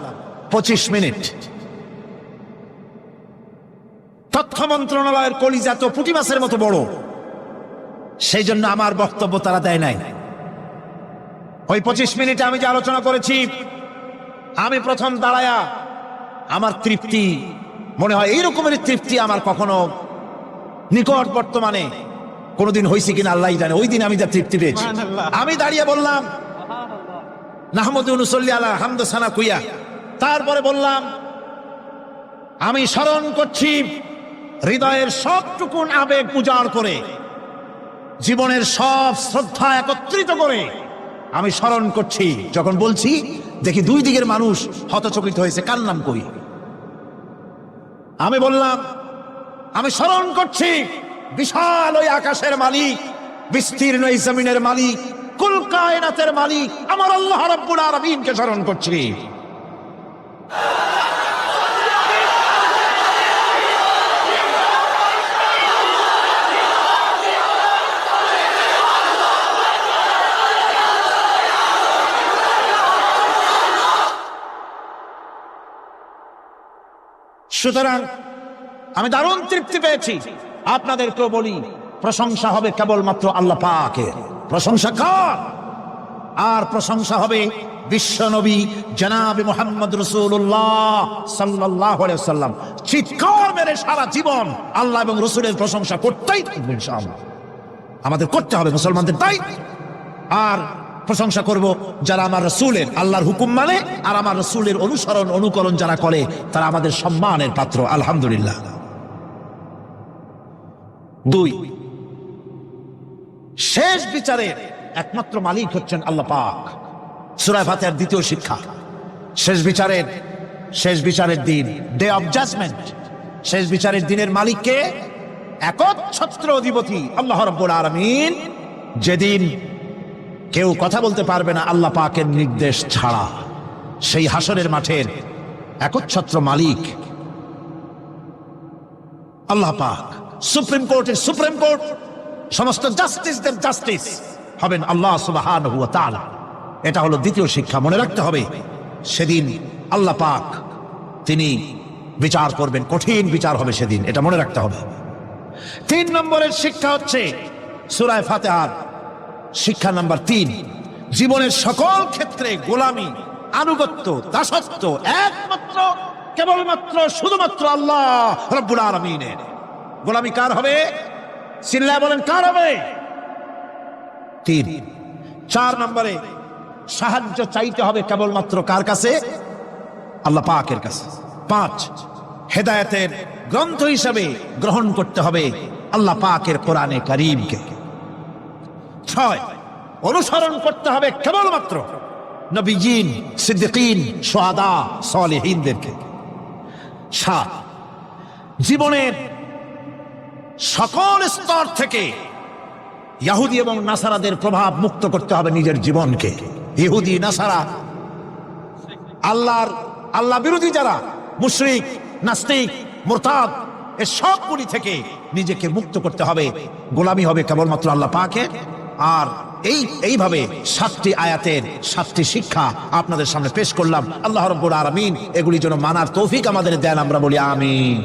25 মিনিট। তথ্য মন্ত্রণালয়ের কলিজা তো পুঁটি মাছের মতো বড়, সেই জন্য আমার বক্তব্য তারা দেয় নাই। ওই 25 মিনিটে আমি যে আলোচনা করেছি, আমি প্রথম দাঁড়ায়া আমার তৃপ্তি, মনে হয় এই রকমের তৃপ্তি আমার কখনো নিকট বর্তমানে কোনদিন হয়েছে কিনা আল্লাহই জানে। ওই দিন আমি যা তৃপ্তি পেয়েছি, আমি দাঁড়িয়ে বললাম নাহমাদু নুসাল্লি আলা হামদ সানা কুইয়া, তারপরে বললাম আমি স্মরণ করছি হৃদয়ের সবটুকুন আবেগ উজাড় করে, জীবনের সব শ্রদ্ধা একত্রিত করে আমি স্মরণ করছি। যখন বলছি দেখি 2 দিকের মানুষ হতচকিত হয়েছে, কার নাম কই? আমি বললাম আমি স্মরণ করছি বিশাল ওই আকাশের মালিক, বিস্তীর্ণ এই জমিনের মালিক, কুল কায়নাতের মালিক আমার আল্লাহ রাব্বুল আলামিনকে স্মরণ করছি। সুতরাং আমি দারুণ তৃপ্তি পেয়েছি। আপনাদেরকেও বলি, প্রশংসা হবে কেবলমাত্র আল্লাহ পাকের। প্রশংসা কার? আর প্রশংসা হবে বিশ্ব নবী জনাবে মুহাম্মদ রাসূলুল্লাহ সাল্লাল্লাহু আলাইহি ওয়াসাল্লাম। চিৎকার মেরে সারা জীবন আল্লাহ এবং রাসূলের প্রশংসা করতেই থাকবে ইনশাআল্লাহ। আমাদের করতে হবে, মুসলমানদের তাই। আর প্রশংসা করব যারা আমার রাসূলের, আল্লাহর হুকুম মানে, আর আমার রাসূলের অনুকরণ যারা করে, তারা আমাদের সম্মানের পাত্র। আলহামদুলিল্লাহ। 2, শেষ বিচারের একমাত্র মালিক হচ্ছেন আল্লাহ পাক। সূরা ফাতিহার 2য় শিক্ষা, শেষ বিচারের দিন, ডে অফ জাজমেন্ট, শেষ বিচারের দিনের মালিক কে? একচ্ছত্র অধিপতি আল্লাহ রাব্বুল আলামিন, যেদিন কেউ কথা বলতে পারবে না আল্লাহ পাকের নির্দেশ ছাড়া, সেই হাসরের মাঠের একচ্ছত্র মালিক আল্লাহ পাক। সুপ্রিম কোর্টের সুপ্রিম কোর্ট, সমস্ত জাস্টিসদের জাস্টিস হবেন আল্লাহ সুবহানাহু ওয়া তাআলা। এটা হলো দ্বিতীয় শিক্ষা, মনে রাখতে হবে। সেদিন আল্লাহ পাক তিনি বিচার করবেন, কঠিন বিচার হবে সেদিন, এটা মনে রাখতে হবে। 3 নম্বরের শিক্ষা হচ্ছে সূরা ফাতিহার শিক্ষা নাম্বার 3, জীবনের সকল ক্ষেত্রে গোলামি, আনুগত্য, দাসত্ব একমাত্র কেবলমাত্র শুধুমাত্র আল্লাহ রাব্বুল আলামিনের। গোলামি কার হবে? চিল্লায় বলেন, কার হবে? 3। 4 নম্বরে সাহায্য চাইতে হবে কেবলমাত্র কার কাছে? আল্লাহ পাকের কাছে। 5, হেদায়েতের গ্রন্থ হিসাবে গ্রহণ করতে হবে আল্লাহ পাকের কোরআনে কারীমকে। 6, অনুসরণ করতে হবে কেবলমাত্র নবীয়িন, সিদ্দিকিন, শুহাদা, সালেহিনদেরকে। 7, জীবনের সকল স্তর থেকে ইহুদি এবং নাসারাদের প্রভাব মুক্ত করতে হবে নিজের জীবনকে। ইহুদি, নাসারা, আল্লাহ বিরোধী যারা মুশরিক, নাস্তিক, মুরতাদ, এ সবগুলি থেকে নিজেকে মুক্ত করতে হবে। গোলামি হবে কেবলমাত্র আল্লাহ পাকের। আর এইভাবে 7টি আয়াতের 7টি শিক্ষা আপনাদের সামনে পেশ করলাম। আল্লাহ রাব্বুল আলামিন এগুলি যেন মানার তৌফিক আমাদের দেন, আমরা বলি আমিন।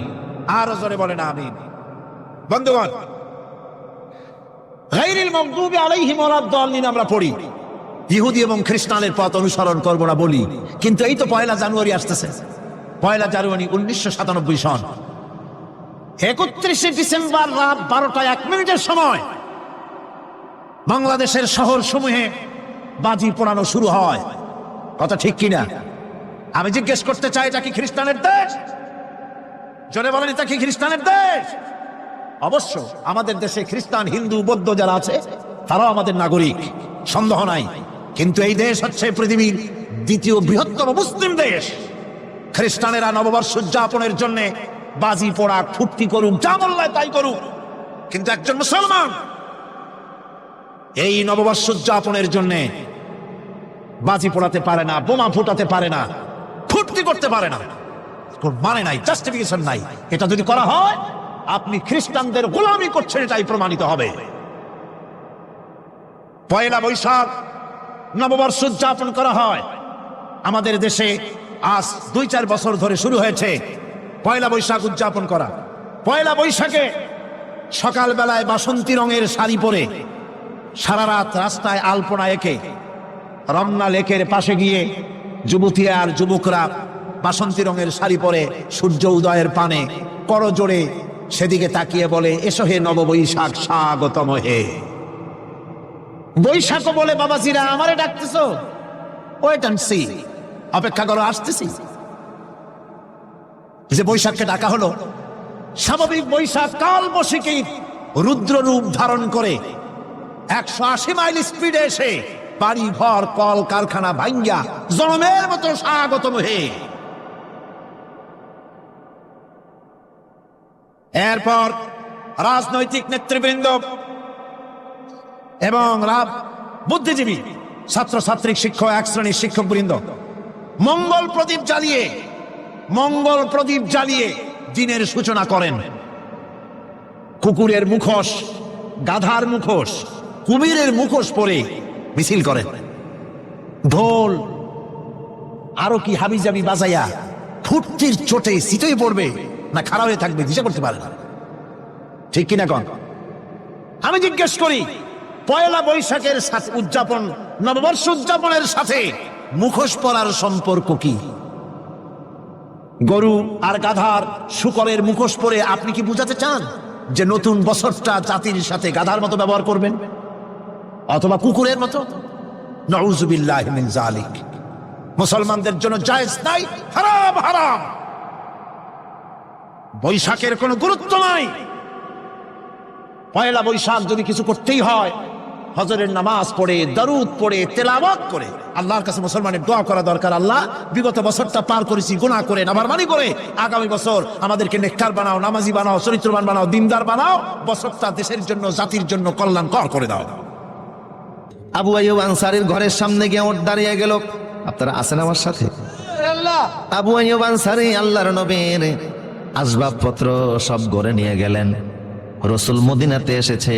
আরো জোরে বলেন আমিন। বন্ধুগণ, গায়রিল মাগদুবি আলাইহিম ওয়ালাদ-দাল্লিন আমরা পড়ি, ইহুদি এবং খ্রিস্টানের পথ অনুসরণ করব না বলি, কিন্তু এই তো 1 জানুয়ারি আসতেছে। 1 জানুয়ারি 1997 সন, 31 ডিসেম্বর রাত 12টা 1 মিনিটের সময় বাংলাদেশের শহর সমূহে বাজি পোড়ানো শুরু হয়। কথা ঠিক কিনা? আমি জিজ্ঞেস করতে চাই, এটা কি খ্রিস্টানের দেশ? জোরে বলেন, এটা কি খ্রিস্টানের দেশ? অবশ্য আমাদের দেশে খ্রিস্টান, হিন্দু, বৌদ্ধ যারা আছে তারাও আমাদের নাগরিক, সন্দেহ নাই। কিন্তু এই দেশ হচ্ছে পৃথিবীর 2য় বৃহত্তম মুসলিম দেশ। খ্রিস্টানেরা নববর্ষ উদযাপনের জন্য বাজি পোড়া, ফুর্তি করুক, যা বললায় তাই করুক, কিন্তু একজন মুসলমান এই নববর্ষ উদযাপনের জন্য বাজি পোড়াতে পারে না, বোমা ফুটাতে পারে না, ফুর্তি করতে পারে না। মানে নাই, জাস্টিফিকেশন নাই। এটা যদি করা হয় আপনি খ্রিস্টানদের গোলামি করছেন, এটাই প্রমাণিত হবে। 1 বৈশাখ নববর্ষ উদযাপন করা হয় আমাদের দেশে। আজ 2-4 বছর ধরে শুরু হয়েছে 1 বৈশাখ উদযাপন করা। 1 বৈশাখে সকালবেলায় বাসন্তী রঙের শাড়ি পরে সারা রাত রাস্তায় আলপনা এঁকে রমনা লেকের পাশে গিয়ে যুবতী আর যুবকরা বাসন্তী রঙের শাড়ি পরে সূর্য উদয়ের পানে করজোড়ে সেদিকে তাকিয়ে বলে, এসো হে নববৈশাখ, স্বাগতম হে। বৈশাখ বলে বাবাজিরা আমারে ডাকতেছো, ওয়েট এন্ড সি, অপেক্ষা করো, আসতেছি। যে বৈশাখকে ডাকা হলো, স্বাভাবিক বৈশাখ কাল বৈশাখী রুদ্র রূপ ধারণ করে 180 মাইল স্পিডে এসে বাড়ি ঘর কল কারখানা ভাঙ্গা জনমের মতো স্বাগতম হে। এরপর রাজনৈতিক নেতৃবৃন্দ এবং বুদ্ধিজীবী, ছাত্রছাত্রী, শিক্ষক, এক শ্রেণীর শিক্ষক বৃন্দ মঙ্গল প্রদীপ জ্বালিয়ে দিনের সূচনা করেন। কুকুরের মুখোশ, গাধার মুখোশ, কুমিরের মুখোশ পরে মিছিল করেন। ঢোল আরো কি হাবিজাবি বাজাইয়া ফুর্তির চোটে শীতই পড়বে না খাড়া হয়ে থাকবে দিশা করতে পারে না। ঠিক কিনা কন? আমি জিজ্ঞেস করি, 1 বৈশাখের সাথে উদযাপন, নববর্ষ উদযাপনের সাথে মুখোশ পরার সম্পর্ক কি? গরু আর গাধার শূকরের মুখোশ পরে আপনি কি বুঝাতে চান যে নতুন বছরটা জাতির সাথে গাধার মতো ব্যবহার করবেন অথবা কুকুরের মতো? নাউযুবিল্লাহি মিন যালিক। মুসলমানদের জন্য জায়েজ নাই, হারাম হারাম। বৈশাখের কোনো গুরুত্ব নাই। 1 বৈশাখ যদি কিছু করতেই হয় হজরের নামাজ পড়ে, দরুদ পড়ে, তেলাওয়াত করে আল্লাহর কাছে মুসলমানের দোয়া করা দরকার। আল্লাহ, বিগত বছরটা পার করেছি গুনাহ করে, নাফরমানি করে, আগামী বছর আমাদেরকে নেককার বানাও, নামাজি বানাও, চরিত্রবান বানাও, দিনদার বানাও, বছরটা দেশের জন্য, জাতির জন্য কল্যাণকর করে দাও। আবু আইয়ুব আনসারীর ঘরের সামনে গিয়ে ওঠ দাঁড়িয়ে গেল। আপনারা আছেন আমার সাথে? আবু আইয়ুব আনসারী আল্লাহর নবীর আসবাবপত্র সব ঘরে নিয়ে গেলেন। রসুল মদিনাতে এসেছে,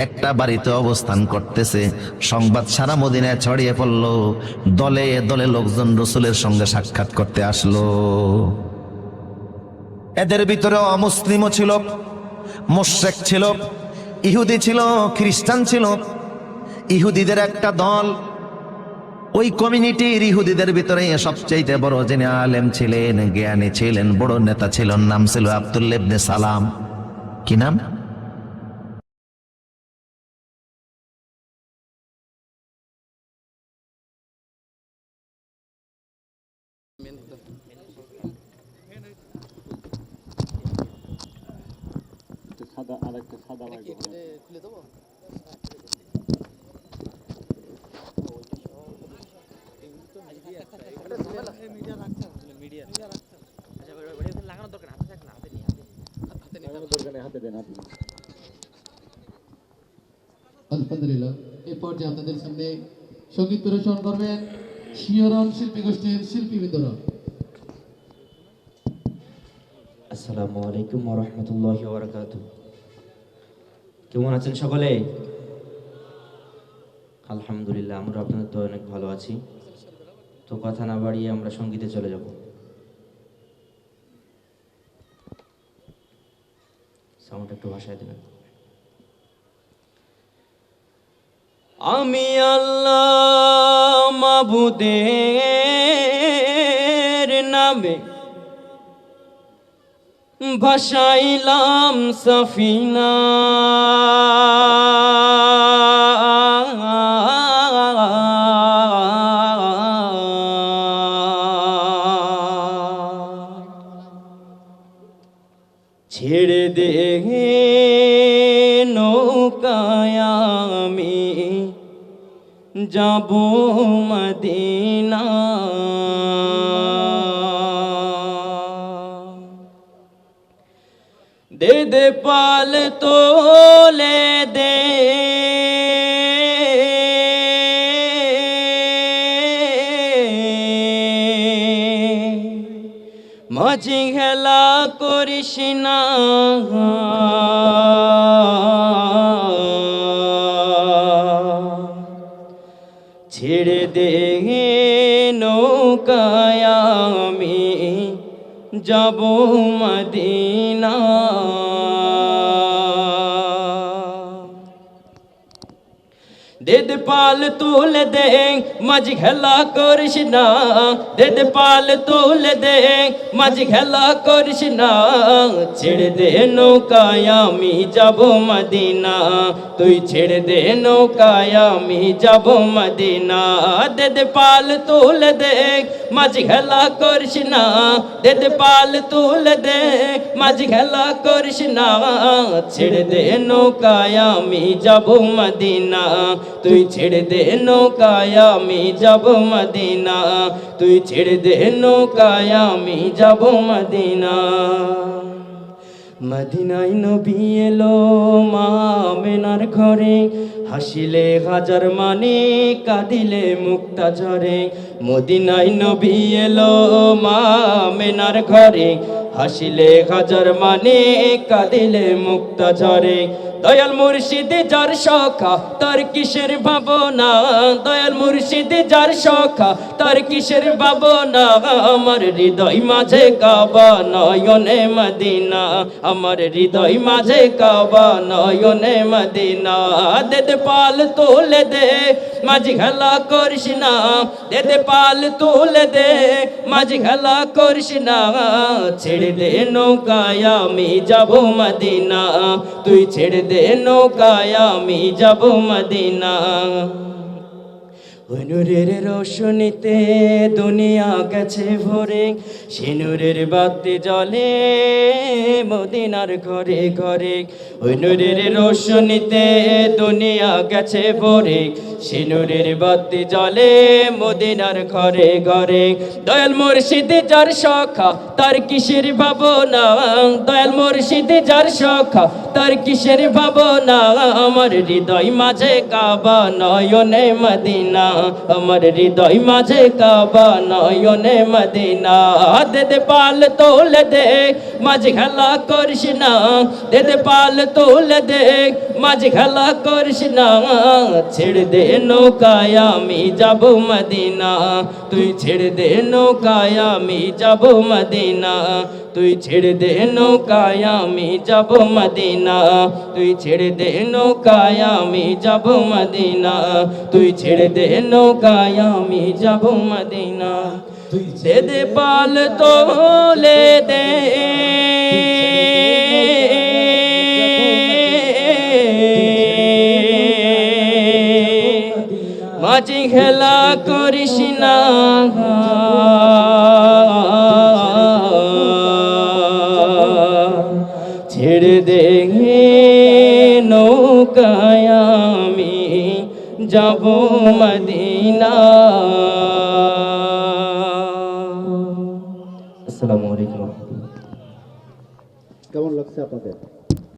একটা বাড়িতে অবস্থান করতেছে, সংবাদ সারা মদিনায় ছড়িয়ে পড়ল। দলে দলে লোকজন রসুলের সঙ্গে সাক্ষাৎ করতে আসলো। এদের ভিতরে অমুসলিমও ছিল, মুশরিক ছিল, ইহুদি ছিল, খ্রিস্টান ছিল। ইহুদিদের একটা দল, ওই কমিউনিটির ইহুদিদের ভিতরে সবচেয়ে বড় যিনি আলেম ছিলেন, জ্ঞানী ছিলেন, বড় নেতা ছিলেন, নাম ছিল আব্দুল্লাহ ইবনে সালাম। কি নাম? আলহামদুলিল্লাহ, এই পর্যায়ে আপনাদের সামনে সঙ্গীত পরিবেশন করবেন শিহরণ শিল্পী গোষ্ঠীর শিল্পীবৃন্দরা। আসসালামু আলাইকুম ওয়া রাহমাতুল্লাহি ওয়া বারাকাতুহু। কেমন আছেন সকলে? আলহামদুলিল্লাহ, আমরা আপনাদের তো অনেক ভালো আছি। তো কথা না বাড়িয়ে আমরা সঙ্গীতে চলে যাব। সাউন্ড একটু ভাষায় দেবেন। আমি আল্লাহ মাবুদের নামে ভাসাইলাম সফিনা, ছেড়ে দে নৌকায় আমি যাব মদিনা, দে দে পাল তোলে দে মাঝি খেলা করিস না, ছেড়ে দে নৌকায় আমি যাব মদিনা, দে দে পাল তুলে দে মাঝি খেলা করিস না, দে দে পাল তুলে দে মাঝি খেলা করিস না, ছেড়ে দে নৌকায় আমি যাব মদিনা, তুই ছেড়ে দে নৌকায় আমি যাব মদিনা, দে দে পাল তুলে দে মাঝি খেলা করিস না, দে দে পাল তুলে দে মাঝি খেলা করিস না, ছেড়ে দে নৌকায় আমি যাব মদিনা, তুই ছেড়ে দে নৌকায় আমি যাব মদিনা, তুই ছেড়ে দে নৌকায় আমি যাব মদিনা। মদিনায় নবী এলো মা আমেনার ঘরে, হাসিলে হাজার মানে কাঁদিলে মুক্তা ঝরে, মদিনায় নবী এলো মা আমেনার ঘরে, হাসিলে হাজার মানে কাঁদিলে মুক্তা ঝরে, দয়াল মুর্শিদ যার সখা তার কিসের ভাবনা, দয়াল মুর্শিদ যার সখা তার কিসের ভাবনা, আমার হৃদয় মাঝে কাবা নয়নে মদিনা, আমার হৃদয় মাঝে কাবা নয়নে মদিনা, দে দে পাল তুলে দে মাঝি খেলা করিস না, দে দে পাল তুলে দে মাঝি খেলা করিস না, ছেড়ে দে নৌকায় আমি যাব মদিনা, তুই ছেড়ে দে নৌকায় আমি যাব মদিনা, ওই নূরের রোশনীতে দুনিয়া গেছে ভরে, সে নূরের বাতি জ্বলে মদিনার ঘরে ঘরে। ওই নূরের রোশনীতে দুনিয়া গেছে ভরে, সে নূরের বাতি জ্বলে মদিনার ঘরে ঘরে। দয়াল মুর্শিদ যার সখা তার কিসের ভাবনা, দয়াল মুর্শিদ যার সখা তার কিসের ভাবনা। আমার হৃদয় মাঝে কাবা নয়নে মদিনা, আমার হৃদয় মাঝে কাবা নয়নে মদিনা। দে দে পাল তোলে দে মাঝে খেলা করিস না, দে দে পাল তোলে দে মাঝে খেলা করিস না। ছেড়ে দে নৌকায় আমি যাব মদিনা, তুই ছেড়ে দে নৌকায় আমি যাব মদিনা, তুই ছেড়ে দে নৌকায় আমি যাব মদিনা, তুই ছেড়ে দে নৌকায় আমি যাব মদিনা, তুই ছেড়ে দে নৌকায় আমি যাব মদিনা। তুই দে দে পাল তোলে দে মাঝি খেলা করিস না, ছেড়ে দে নৌকায় আমি যাব মদিনা। আসসালামু আলাইকুম। কেমন লাগছে আপনাদের?